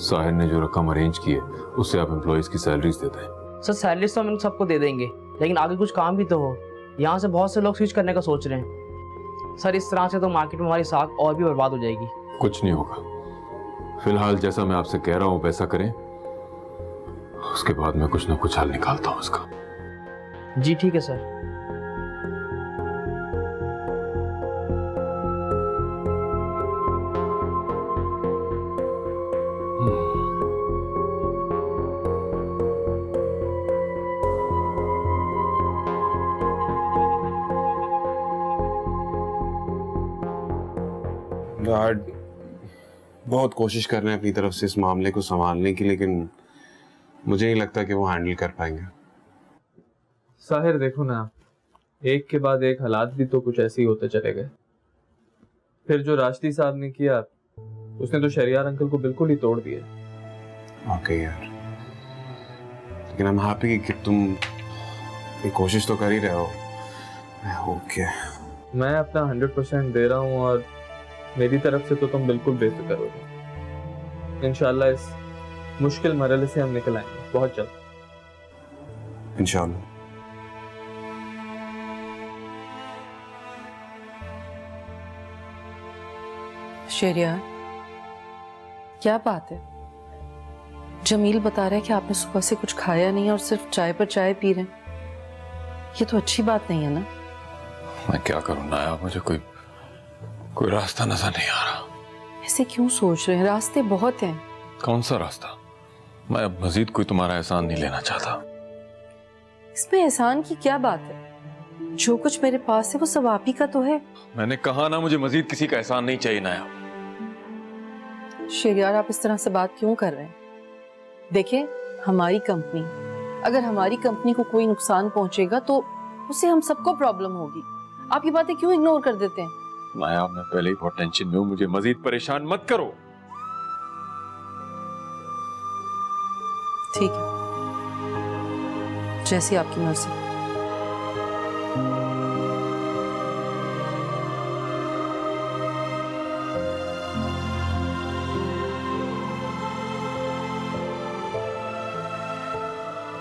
L: साहिर ने जो रकम अरेंज की है उससे आप एम्प्लॉइज की सैलरीज देते हैं।
M: सर सैलरीज तो हम इनको सबको दे देंगे, लेकिन आगे कुछ काम भी तो हो। यहाँ से बहुत से लोग स्विच करने का सोच रहे हैं सर। इस तरह से तो मार्केट में हमारी साख और भी बर्बाद हो जाएगी।
L: कुछ नहीं होगा, फिलहाल जैसा मैं आपसे कह रहा हूँ वैसा करें, उसके बाद मैं कुछ ना कुछ हल निकालता हूँ उसका।
M: जी ठीक है सर।
F: डैड, बहुत कोशिश कर रहे हैं अपनी तरफ से इस मामले को संभालने की, लेकिन मुझे नहीं लगता कि वो हैंडल कर पाएंगे।
I: साहिर देखो ना, एक के बाद एक हालात भी तो कुछ ऐसे ही होते चले गए। फिर जो राष्ट्री साहब ने किया, उसने तो शहरयार अंकल को बिल्कुल ही तोड़ दिया।
F: ओके यार, लेकिन I'm happy कि तुम ये कोशिश तो कर ही रहे हो। ओके,
I: मैं अपना 100% दे रहा हूँ और मेरी तरफ से तो तुम बिल्कुल बेफिक्र हो जाओ। इंशाल्लाह इस मुश्किल मरहले से हम निकल आएंगे बहुत जल्द।
F: इंशाल्लाह।
B: शहरियार, क्या बात है? जमील बता रहा है कि आपने सुबह से कुछ खाया नहीं और सिर्फ चाय पर चाय पी रहे हैं। ये तो अच्छी बात नहीं है ना।
L: मैं क्या करूं नायाब, मुझे कोई रास्ता नजर नहीं आ रहा।
B: ऐसे क्यों सोच रहे हैं? रास्ते बहुत हैं।
L: कौन सा रास्ता? मैं अब मजीद कोई तुम्हारा एहसान नहीं लेना चाहता।
B: इसमें एहसान की क्या बात है? जो कुछ मेरे पास है वो सब आप ही का तो है।
L: मैंने कहा ना, मुझे मजीद किसी का एहसान नहीं चाहिए नायाब।
B: शहरियार, आप इस तरह से बात क्यों कर रहे हैं? देखिए, हमारी कंपनी, अगर हमारी कंपनी को कोई नुकसान पहुंचेगा तो उससे हम सबको प्रॉब्लम होगी। आप ये बातें क्यों इग्नोर कर देते हैं?
L: नायाब, मैं पहले ही बहुत टेंशन में हूं, मुझे मजीद परेशान मत करो।
B: ठीक है, जैसी आपकी मर्जी।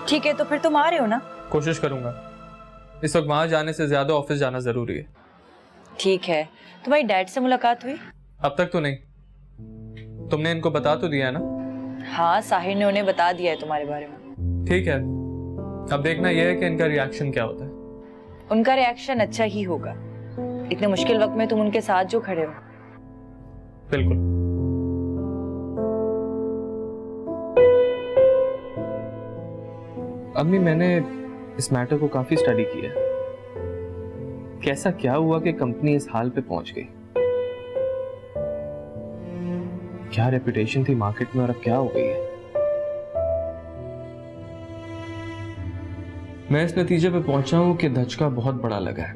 H: ठीक है, तो फिर तुम आ रहे हो ना?
I: कोशिश करूंगा। इस वक्त वहां जाने से ज्यादा ऑफिस जाना जरूरी है।
H: ठीक है। तुम्हारी डैड से मुलाकात हुई?
I: अब तक तो नहीं। तुमने इनको बता तो दिया है ना?
H: हाँ, साहिर ने उन्हें बता दिया है तुम्हारे बारे में।
I: ठीक है, अब देखना यह है कि इनका रिएक्शन क्या होता है।
H: उनका रिएक्शन अच्छा ही होगा। इतने मुश्किल वक्त में तुम उनके साथ जो खड़े हो।
I: बिल्कुल। अम्मी, मैंने इस मैटर को काफी स्टडी किया। कैसा क्या हुआ कि कंपनी इस हाल पे पहुंच गई? क्या रेपुटेशन थी मार्केट में और अब क्या हो गई है? मैं इस नतीजे पे पहुंचा हूं कि धचका बहुत बड़ा लगा है,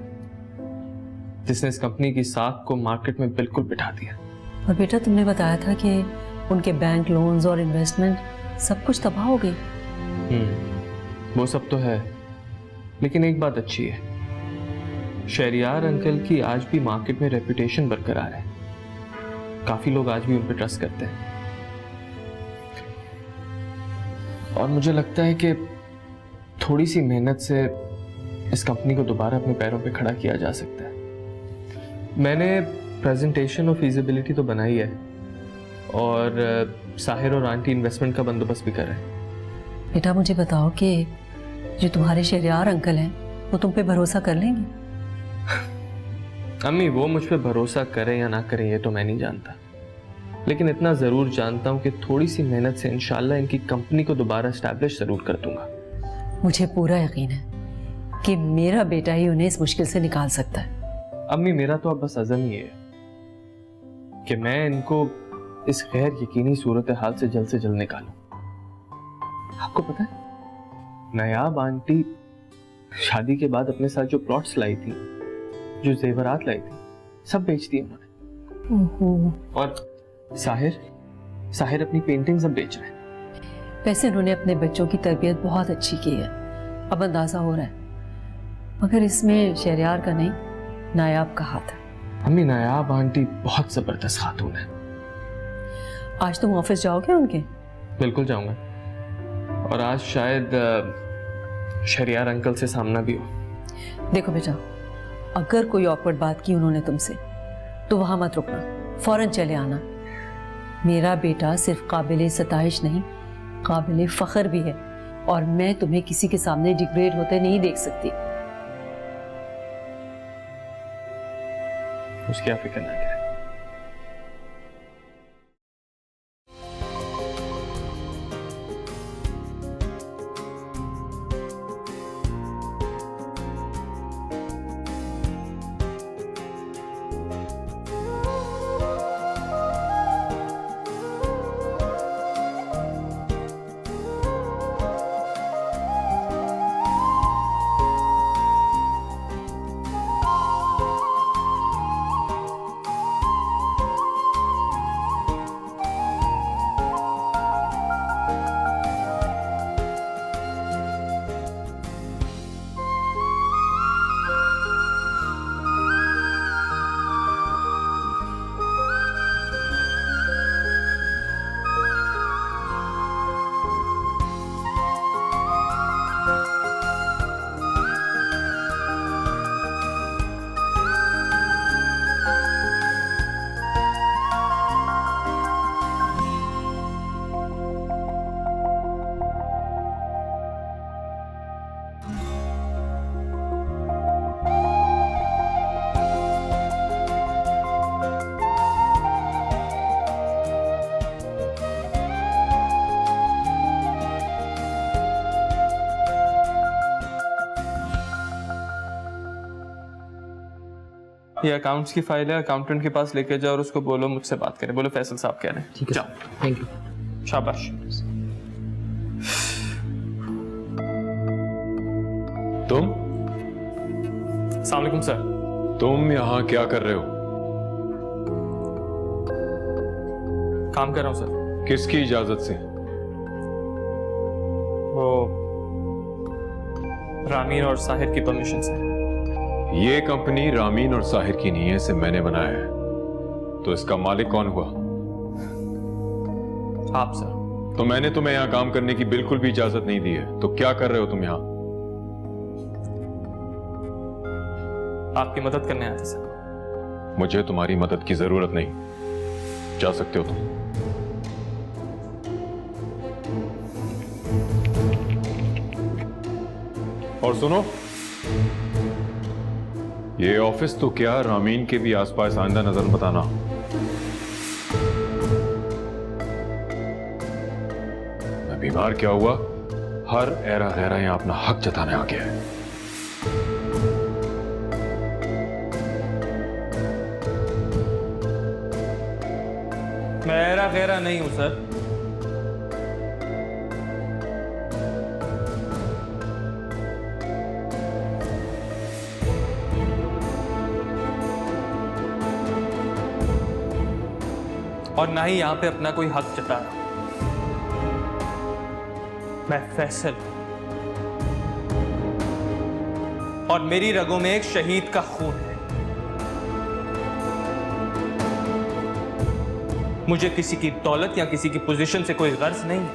I: जिसने इस कंपनी की साख को मार्केट में बिल्कुल बिठा दिया।
G: और बेटा, तुमने बताया था कि उनके बैंक लोन्स और इन्वेस्टमेंट सब कुछ तबाह हो गई।
I: वो सब तो है, लेकिन एक बात अच्छी है, शहरियार अंकल की आज भी मार्केट में रेपुटेशन बरकरार है। काफी लोग आज भी उन पर ट्रस्ट करते हैं और मुझे लगता है कि थोड़ी सी मेहनत से इस कंपनी को दोबारा अपने पैरों पे खड़ा किया जा सकता है। मैंने प्रेजेंटेशन और फीजिबिलिटी तो बनाई है और साहिर और आंटी इन्वेस्टमेंट का बंदोबस्त भी कर रहे हैं।
G: बेटा, मुझे बताओ कि जो तुम्हारे शहरियार अंकल हैं वो तुम पे भरोसा कर लेंगे?
I: अम्मी, वो मुझ पे भरोसा करें या ना करें ये तो मैं नहीं जानता, लेकिन इतना जरूर जानता हूं कि थोड़ी सी मेहनत से इंशाल्लाह इनकी कंपनी को दोबारा एस्टैब्लिश जरूर कर दूंगा।
G: मुझे पूरा यकीन है कि मेरा बेटा ही उन्हें इस मुश्किल से निकाल सकता है।
I: अम्मी, मेरा तो अब बस अज़म ही है कि मैं इनको इस गैर यकीनी सूरत हाल से जल्द निकालूं। आपको पता है, नायाब आंटी शादी के बाद अपने साथ जो प्लॉट्स लाई थी, जो जेवरात लाई थी, सब बेच दिए उन्होंने। और साहिर अपनी पेंटिंग सब बेच रहे हैं।
G: वैसे उन्होंने अपने बच्चों की तरबियत बहुत अच्छी की है, अब अंदाजा हो रहा है, मगर इसमें शहरियार का नहीं, नायाब का हाथ है।
I: अम्मी, नायाब आंटी बहुत जबरदस्त खातून है।
G: आज तुम ऑफिस जाओगे उनके?
I: बिल्कुल जाऊंगा, और आज शायद शहरियार अंकल से सामना भी हो।
G: देखो बेटा, अगर कोई ऑकवर्ड बात की उन्होंने तुमसे तो वहां मत रुकना, फौरन चले आना। मेरा बेटा सिर्फ काबिल सताइश नहीं, काबिल फख्र भी है, और मैं तुम्हें किसी के सामने डिग्रेड होते नहीं देख सकती।
I: उसकी आप फिक्र ना करें। ये अकाउंट्स की फाइल है, अकाउंटेंट के पास लेके जाओ और उसको बोलो मुझसे बात करें। बोलो फैसल साहब कह रहे हैं।
M: ठीक है,
I: जाओ।
M: Thank you.
I: शाबाश।
L: तुम?
I: अस्सलाम वालेकुम सर।
L: तुम यहाँ क्या कर रहे हो?
I: काम कर रहा हूँ सर।
L: किसकी इजाजत से?
I: वो रामीन और साहिर की परमिशन से।
L: ये कंपनी रामीन और साहिर की नहीं है, इसे मैंने बनाया है। तो इसका मालिक कौन हुआ?
I: आप सर।
L: तो मैंने तुम्हें यहाँ काम करने की बिल्कुल भी इजाजत नहीं दी है, तो क्या कर रहे हो तुम यहाँ?
I: आपकी मदद करने आए थे सर।
L: मुझे तुम्हारी मदद की जरूरत नहीं, जा सकते हो तुम। और सुनो, ये ऑफिस तो क्या रामीन के भी आसपास आइंदा नजर बताना। मैं बीमार क्या हुआ, हर एरा गैरा यहां अपना हक जताने आ गया है।
I: मैं एरा गैरा नहीं हूं सर। और ना ही यहां पे अपना कोई हक जता रहा हूं। मैं फैसल और मेरी रगों में एक शहीद का खून है। मुझे किसी की दौलत या किसी की पोजीशन से कोई गर्ज नहीं है।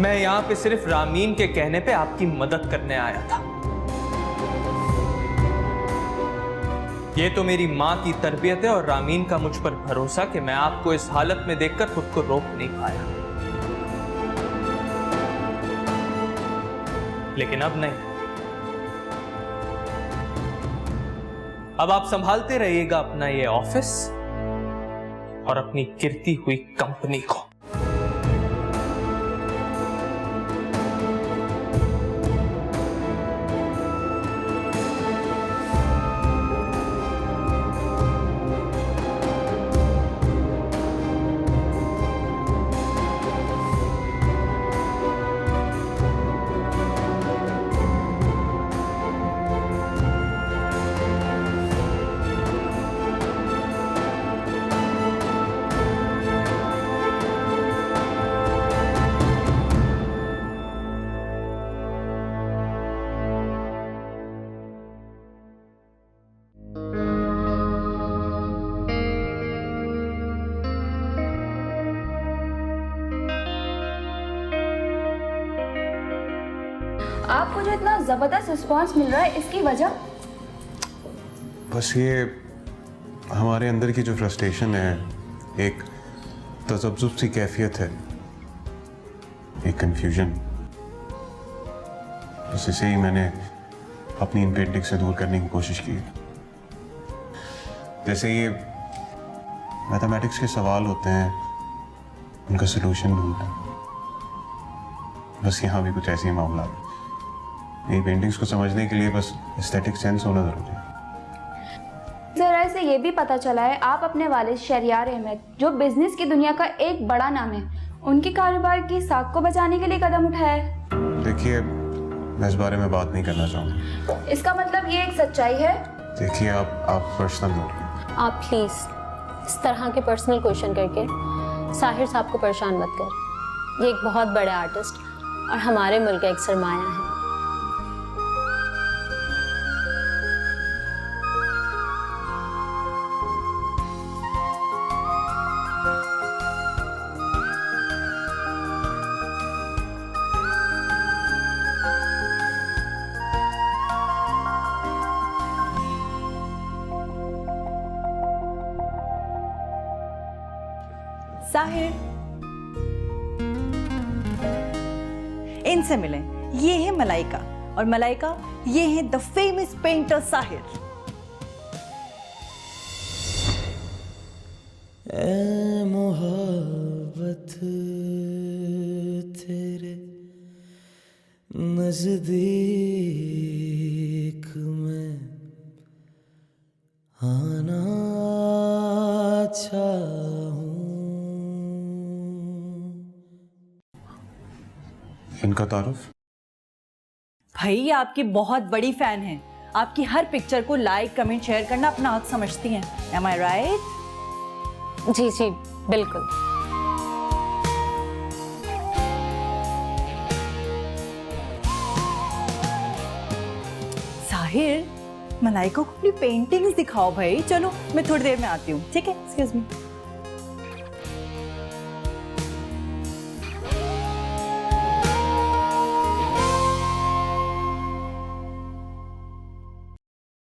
I: मैं यहां पे सिर्फ रामीन के कहने पे आपकी मदद करने आया था। ये तो मेरी मां की तरबियत है और रामीन का मुझ पर भरोसा कि मैं आपको इस हालत में देखकर खुद को रोक नहीं पाया। लेकिन अब नहीं। अब आप संभालते रहिएगा अपना ये ऑफिस और अपनी गिरती हुई कंपनी को।
E: आपको जो इतना जबरदस्त रिस्पांस मिल रहा है, इसकी वजह?
F: बस ये हमारे अंदर की जो फ्रस्ट्रेशन है, एक तजब्जुब सी कैफियत है, एक कंफ्यूजन, बस इसे ही मैंने अपनी इन पेंटिंग से दूर करने की कोशिश की। जैसे ये मैथमेटिक्स के सवाल होते हैं, उनका सलूशन ढूंढना, बस यहाँ भी कुछ ऐसे ही मामला है। ये पेंटिंग्स को समझने के लिए बस एस्थेटिक सेंस होना जरूरी है।
E: जरा से ये भी पता चला है आप अपने वालिद शहरियार अहमद, जो बिजनेस की दुनिया का एक बड़ा नाम है, उनके कारोबार की साख को बचाने के लिए कदम उठाया है।
F: देखिए, मैं इस बारे में बात नहीं करना चाहूँगा।
E: इसका मतलब ये एक सच्चाई है?
F: देखिए, आप पर्सनल नोट।
K: आप प्लीज इस तरह के पर्सनल क्वेश्चन करके साहिर साहब को परेशान मत कर। ये एक बहुत बड़े आर्टिस्ट और हमारे मुल्क का एक सरमाया है।
H: साहिर, इनसे मिलें। ये है मलाइका और मलाइका ये है द फेमस पेंटर साहिर।
N: ऐ मोहब्बत तेरे नजदीक मैं आना चाहूं।
F: इनका तारुफ?
H: भाई ये आपकी बहुत बड़ी फैन है, आपकी हर पिक्चर को लाइक कमेंट शेयर करना अपना हक समझती हैं। एम आई राइट?
K: जी जी बिल्कुल।
H: साहिर, मलाइका को अपनी पेंटिंग्स दिखाओ भाई। चलो मैं थोड़ी देर में आती हूँ, ठीक है? Excuse me.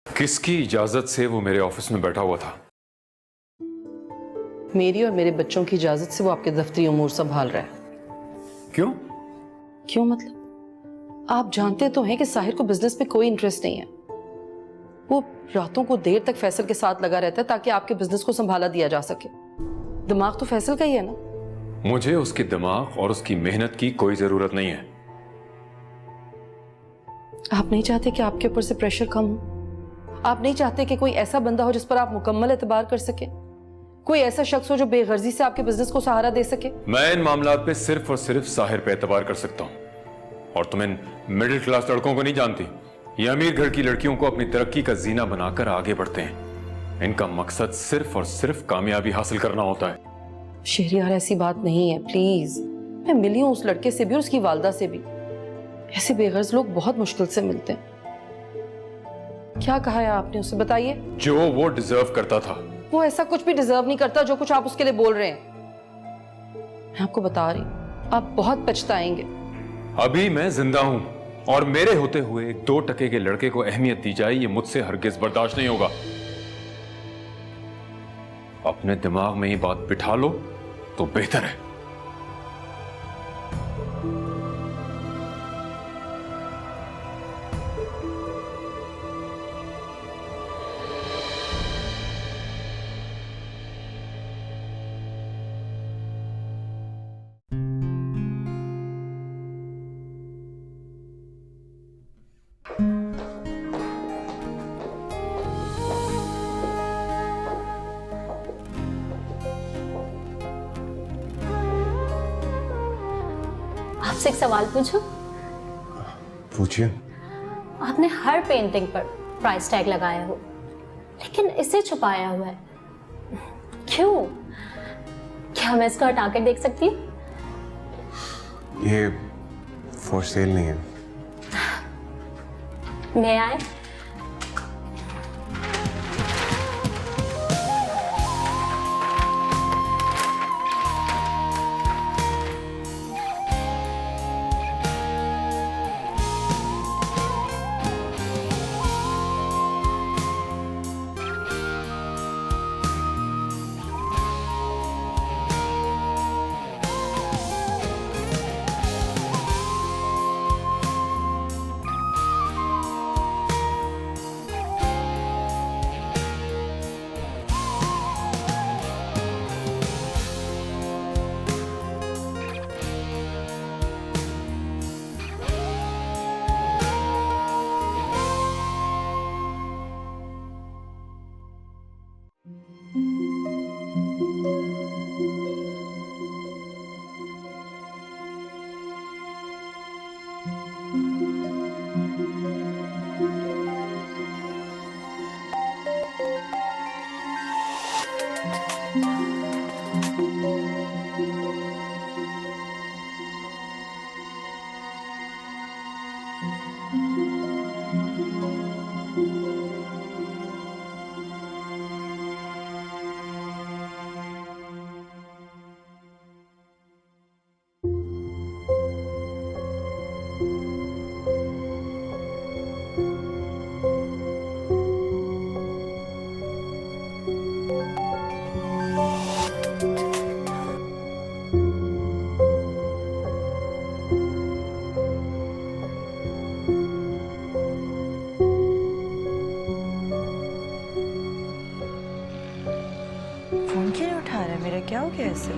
L: किसकी इजाजत से वो मेरे ऑफिस में बैठा हुआ था?
B: मेरी और मेरे बच्चों की इजाजत से वो आपके दफ्तरी उमूर संभाल रहा है।
L: क्यों?
B: क्यों मतलब? आप जानते तो हैं कि साहिर को बिजनेस में कोई इंटरेस्ट नहीं है। वो रातों को देर तक फैसल के साथ लगा रहता है ताकि आपके बिजनेस को संभाला दिया जा सके। दिमाग तो फैसल का ही है ना।
L: मुझे उसके दिमाग और उसकी मेहनत की कोई जरूरत नहीं है।
B: आप नहीं चाहते कि आपके ऊपर से प्रेशर कम हो? आप नहीं चाहते कि कोई ऐसा बंदा हो जिस पर आप मुकम्मल एतबार कर सके? कोई ऐसा शख्स हो जो बेगर्जी से आपके बिजनेस को सहारा दे सके?
L: मैं इन मामलात पे सिर्फ और सिर्फ साहिर पे एतबार कर सकता हूं। और तुम इन मिडिल क्लास लड़कों को नहीं जानती। ये अमीर घर की लड़कियों को अपनी तरक्की का जीना बनाकर आगे बढ़ते हैं। इनका मकसद सिर्फ और सिर्फ कामयाबी हासिल करना होता है।
B: शहरियार ऐसी बात नहीं है, प्लीज। मैं मिली हूं उस लड़के से भी और उसकी वालदा से भी। ऐसे बेगर्ज लोग बहुत मुश्किल से मिलते हैं। क्या कहा है आपने उसे, बताइए।
L: जो वो डिजर्व करता था।
B: वो ऐसा कुछ भी डिजर्व नहीं करता जो कुछ आप उसके लिए बोल रहे हैं। मैं आपको बता रही हूं, आप बहुत पछताएंगे।
L: अभी मैं जिंदा हूं और मेरे होते हुए एक 2 टके के लड़के को अहमियत दी जाए, ये मुझसे हरगिज बर्दाश्त नहीं होगा। अपने दिमाग में ये बात बिठा लो तो बेहतर है।
K: आपसे एक सवाल पूछूं?
F: पूछिए।
K: आपने हर पेंटिंग पर प्राइस टैग लगाया हो, लेकिन इसे छुपाया हुआ है, क्यों? क्या मैं इसको हटा कर देख सकती हूँ?
F: ये फॉर सेल नहीं है।
K: मैं आए?
H: फोन क्यों नहीं उठा रहा है मेरा? क्या हो गया ऐसे?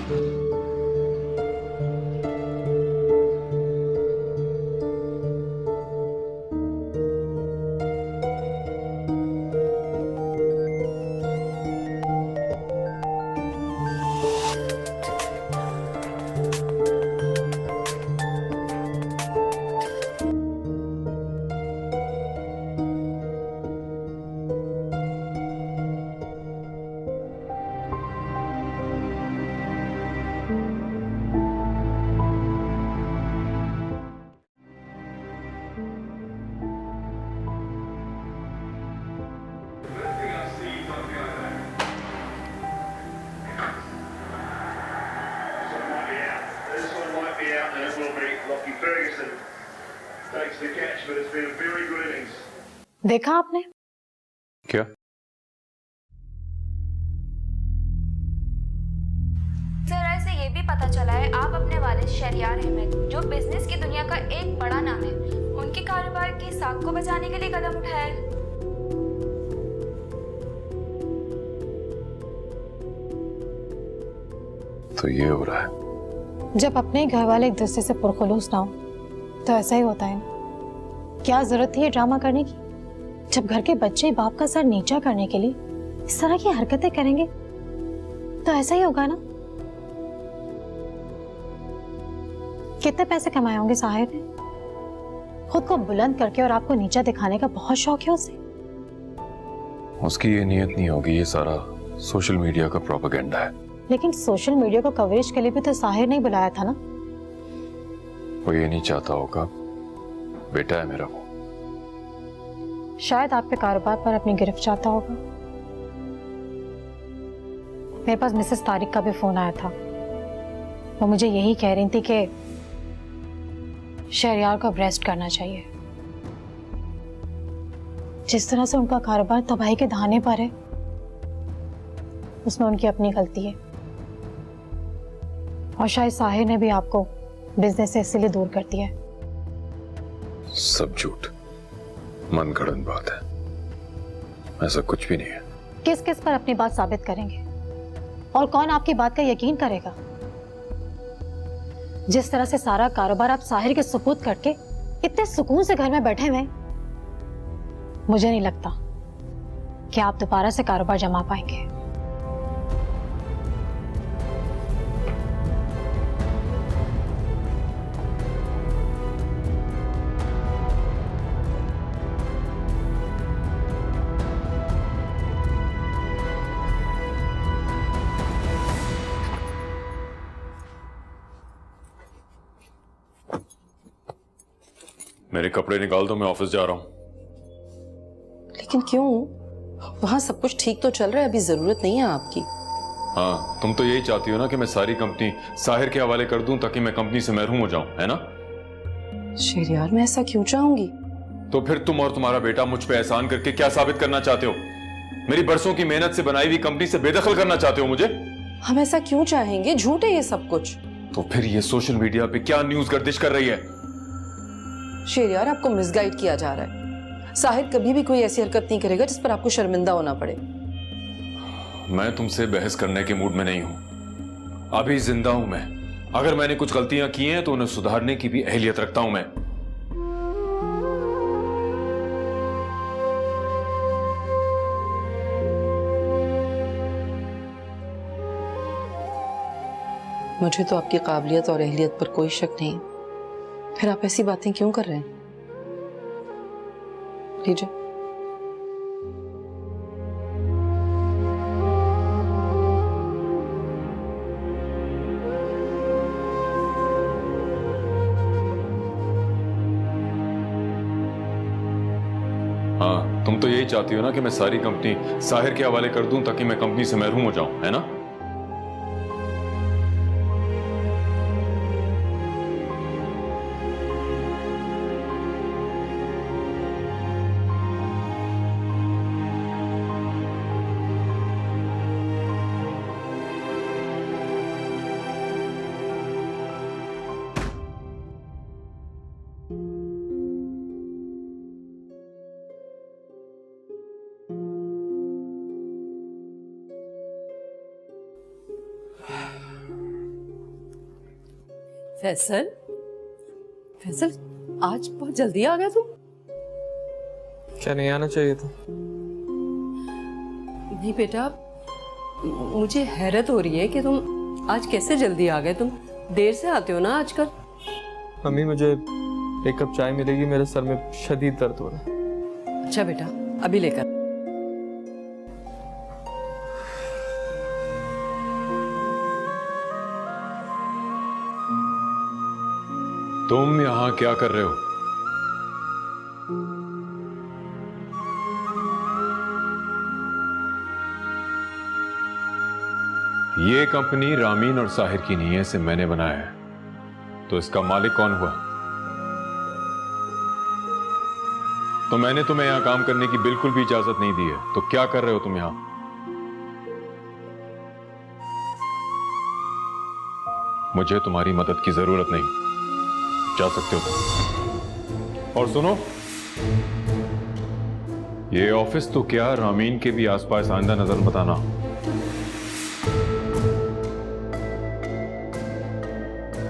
A: देखा आपने?
L: क्या?
E: सर ऐसे ये भी पता चला है आप अपने वालिद शहरियार अहमद, जो बिजनेस की दुनिया का एक बड़ा नाम है, उनके कारोबार की साख को बचाने के लिए कदम उठाया है।
L: तो ये हो रहा है।
A: जब अपने घर वाले एक दूसरे से पुरखुलूस ना हो तो ऐसा ही होता है ना। क्या जरूरत थी ये ड्रामा करने की? जब घर के बच्चे बाप का सर नीचा करने के लिए इस तरह की हरकतें करेंगे तो ऐसा ही होगा ना। कितने पैसे कमाए होंगे साहिर ने? खुद को बुलंद करके और आपको नीचा दिखाने का बहुत शौक है उसे।
L: उसकी ये नियत नहीं होगी, ये सारा सोशल मीडिया का प्रोपेगेंडा है।
A: लेकिन सोशल मीडिया को कवरेज के लिए भी तो साहिर ने बुलाया था ना।
L: वो ये नहीं चाहता होगा, बेटा है मेरा वो।
A: शायद आपके कारोबार पर अपनी गिरफ्त चाहता होगा। मेरे पास मिसेस तारिक का भी फोन आया था। वो मुझे यही कह रही थी कि शहरियार को अरेस्ट करना चाहिए। जिस तरह से उनका कारोबार तबाही के धाने पर है, उसमें उनकी अपनी गलती है। और शायद साहिर ने भी आपको बिजनेस से इसीलिए दूर कर दिया है।
L: सब झूठ, मनगढ़ंत बात है, ऐसा कुछ भी नहीं है।
A: किस किस पर अपनी बात साबित करेंगे और कौन आपकी बात का यकीन करेगा? जिस तरह से सारा कारोबार आप साहिर के सुपुर्द करके इतने सुकून से घर में बैठे हुए, मुझे नहीं लगता कि आप दोबारा से कारोबार जमा पाएंगे।
L: मेरे कपड़े निकाल दो, मैं ऑफिस जा रहा हूँ।
B: लेकिन क्यों? वहां सब कुछ ठीक तो चल रहा है, अभी जरूरत नहीं है आपकी।
L: हाँ, तुम तो यही चाहती हो ना कि मैं सारी कंपनी साहिर के हवाले कर दूं ताकि मैं कंपनी से महरूम हो जाऊं, है ना?
B: शहरियार, मैं ऐसा क्यों चाहूंगी?
L: तो फिर तुम और तुम्हारा बेटा मुझ पे एहसान करके क्या साबित करना चाहते हो? मेरी बरसों की मेहनत से बनाई हुई कंपनी से बेदखल करना चाहते हो मुझे?
B: हम ऐसा क्यों चाहेंगे? झूठ है ये सब कुछ।
L: तो फिर ये सोशल मीडिया पे क्या न्यूज गर्दिश कर रही है?
B: शहरियार, आपको मिसगाइड किया जा रहा है। साहिर कभी भी कोई ऐसी हरकत नहीं करेगा जिस पर आपको शर्मिंदा होना पड़े।
L: मैं तुमसे बहस करने के मूड में नहीं हूं। अभी जिंदा हूं मैं। अगर मैंने कुछ गलतियां की हैं तो उन्हें सुधारने की भी अहलियत रखता हूं मैं।
B: मुझे तो आपकी काबिलियत और अहलियत पर कोई शक नहीं, फिर आप ऐसी बातें क्यों कर रहे हैं? लीजिए।
L: हाँ, तुम तो यही चाहती हो ना कि मैं सारी कंपनी साहिर के हवाले कर दूं ताकि मैं कंपनी से महरूम हो जाऊं, है ना?
G: फैसल, फैसल, आज बहुत जल्दी आ गया तुम।
I: क्या नहीं आना चाहिए था?
G: नहीं बेटा, मुझे हैरत हो रही है कि तुम आज कैसे जल्दी आ गए। तुम देर से आते हो ना आजकल।
I: मम्मी, मुझे एक कप चाय मिलेगी? मेरे सर में शदीद दर्द हो रहा है।
G: अच्छा बेटा, अभी लेकर।
L: तुम यहां क्या कर रहे हो? ये कंपनी रामीन और साहिर की नहीं है, इसे मैंने बनाया है। तो इसका मालिक कौन हुआ? तो मैंने तुम्हें यहाँ काम करने की बिल्कुल भी इजाजत नहीं दी है, तो क्या कर रहे हो तुम यहाँ? मुझे तुम्हारी मदद की जरूरत नहीं, जा सकते हो तुम। और सुनो, ये ऑफिस तो क्या, रामीन के भी आसपास आइंदा नजर मत आना।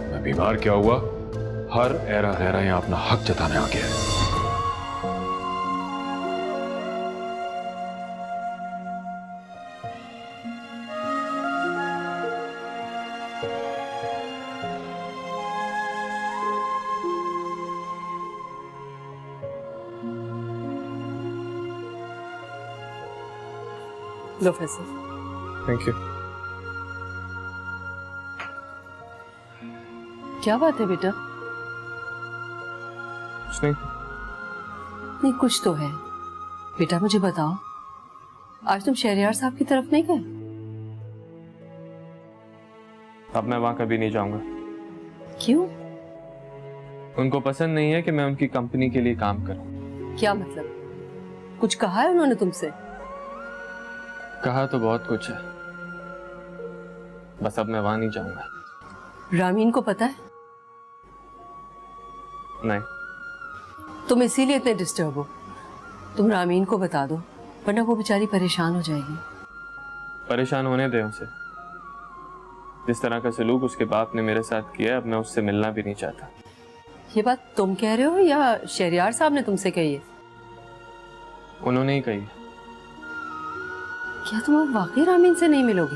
L: मैं बीमार क्या हुआ, हर एरा गहरा यहां अपना हक जताने आ गया है।
B: लो फैसल।
F: Thank you.
B: क्या बात है बेटा?
F: कुछ नहीं।
B: नहीं, कुछ तो है। बेटा मुझे बताओ, आज तुम शहरयार साहब की तरफ नहीं गए?
I: अब मैं वहां कभी नहीं जाऊंगा।
B: क्यों?
I: उनको पसंद नहीं है कि मैं उनकी कंपनी के लिए काम करूं।
B: क्या मतलब? कुछ कहा है उन्होंने तुमसे?
I: कहा तो बहुत कुछ है, बस अब मैं वहां नहीं जाऊंगा।
B: रामीन को पता है?
I: नहीं।
B: तुम इसीलिए इतने डिस्टर्ब हो। तुम रामीन को बता दो, वरना वो बेचारी परेशान हो जाएगी।
I: परेशान होने दे उसे। जिस तरह का सलूक उसके बाप ने मेरे साथ किया है, अब मैं उससे मिलना भी नहीं चाहता।
B: ये बात तुम कह रहे हो या शहरयार साहब ने तुमसे कही है?
I: उन्होंने ही कही।
B: क्या तुम अब वाकई रामीन से नहीं मिलोगे?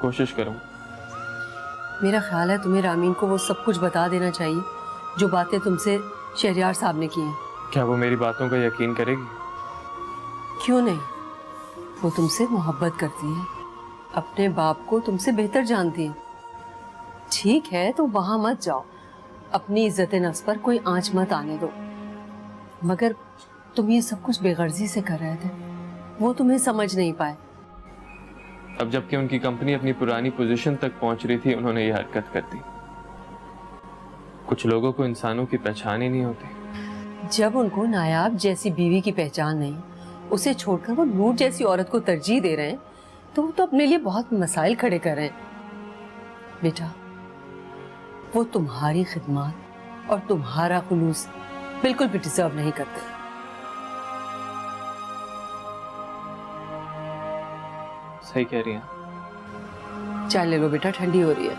I: कोशिश करूं।
B: मेरा ख्याल है तुम्हें रामीन को वो सब कुछ बता देना चाहिए जो बातें तुमसे शहरयार साहब ने की हैं।
I: क्या वो मेरी बातों का यकीन करेगी?
B: क्यों नहीं, वो तुमसे मोहब्बत करती है, अपने बाप को तुमसे बेहतर जानती है। ठीक है तो वहां मत जाओ, अपनी इज्जत नफ्स पर कोई आंच मत आने दो। मगर तुम ये सब कुछ बेगर्जी से कर रहे थे, वो तुम्हें समझ नहीं पाए।
I: अब जबकि उनकी कंपनी अपनी पुरानी पोजीशन तक पहुंच रही थी, उन्होंने ये हरकत कर दी। कुछ लोगों को इंसानों की पहचान ही नहीं होती।
B: जब उनको नायाब जैसी बीवी की पहचान नहीं, उसे छोड़कर वो नूर जैसी औरत को तरजीह दे रहे हैं, तो वो तो अपने लिए बहुत मसाइल खड़े कर रहे हैं। बेटा, वो तुम्हारी खिदमत और तुम्हारा खुलूस बिल्कुल भी डिजर्व नहीं करते।
I: सही कह रही हैं।
B: चाय ले लो बेटा, ठंडी हो रही है।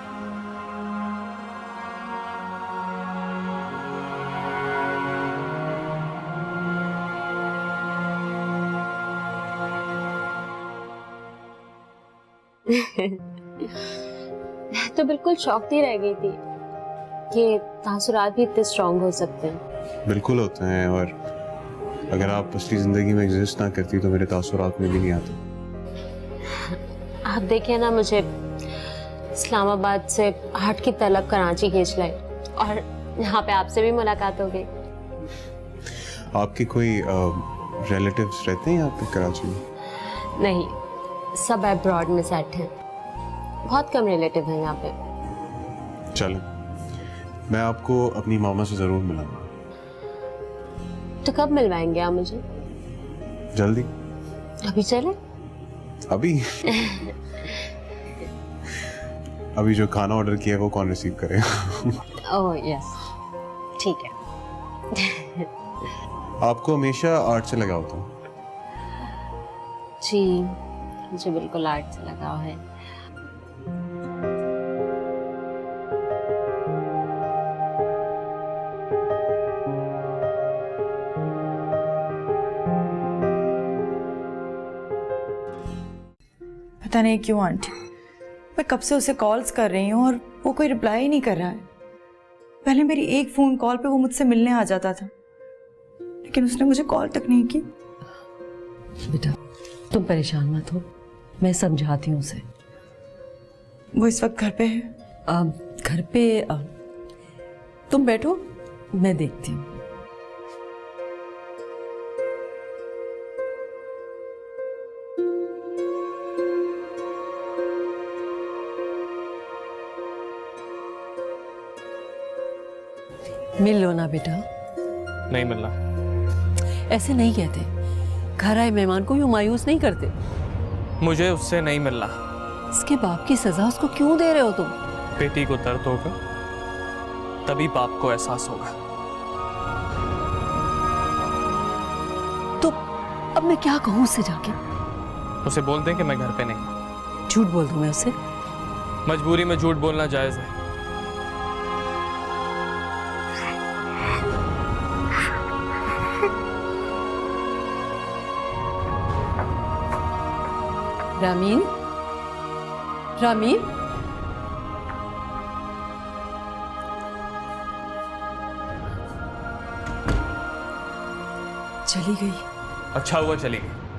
O: मैं तो बिल्कुल शॉक्ड ही रह गई थी कि तासुरात भी इतने स्ट्रांग हो सकते हैं।
F: बिल्कुल होते हैं, और अगर आप असली जिंदगी में एग्जिस्ट ना करती तो मेरे तासुरात में भी नहीं आते।
O: आप देखिए ना, मुझे इस्लामाबाद से हट की तलब कराची खींच लाई और यहाँ पे आपसे भी मुलाकात हो गई।
F: आपके कोई रिलेटिव्स रहते हैं यहाँ पे कराची में?
O: नहीं, सब अब्रॉड में सेट हैं। बहुत कम रिलेटिव हैं यहाँ पे।
F: चलें, मैं आपको अपनी मामा से जरूर मिलाऊंगा।
O: तो कब मिलवाएंगे आप मुझे?
F: जल्दी।
O: अभी चले?
F: अभी? अभी जो खाना ऑर्डर किया है वो कौन रिसीव करेगा?
O: ओह यस, ठीक है।
F: आपको हमेशा आर्ट से लगाव था?
O: जी, मुझे बिल्कुल आर्ट से लगाव है।
H: पता नहीं क्यों आंटी, मैं कब से उसे कॉल्स कर रही हूँ और वो कोई रिप्लाई ही नहीं कर रहा है। पहले मेरी एक फ़ोन कॉल पे वो मुझसे मिलने आ जाता था, लेकिन उसने मुझे कॉल तक नहीं की।
B: बेटा तुम परेशान मत हो, मैं समझाती हूँ उसे।
H: वो इस वक्त घर पे है?
B: घर पे तुम बैठो, मैं देखती हूँ।
G: मिल लो ना बेटा।
I: नहीं मिलना।
G: ऐसे नहीं कहते, घर आए मेहमान को यूं मायूस नहीं करते।
I: मुझे उससे नहीं मिलना।
G: इसके बाप की सजा उसको क्यों दे रहे हो तुम?
I: बेटी को दर्द होगा तभी बाप को एहसास होगा।
G: तो अब मैं क्या कहूं उससे जाके?
I: उसे बोल दें कि मैं घर पे नहीं।
G: झूठ बोल दूं मैं उसे?
I: मजबूरी में झूठ बोलना जायज है।
G: रामीन, रामीन, चली गई।
I: अच्छा हुआ चली गई।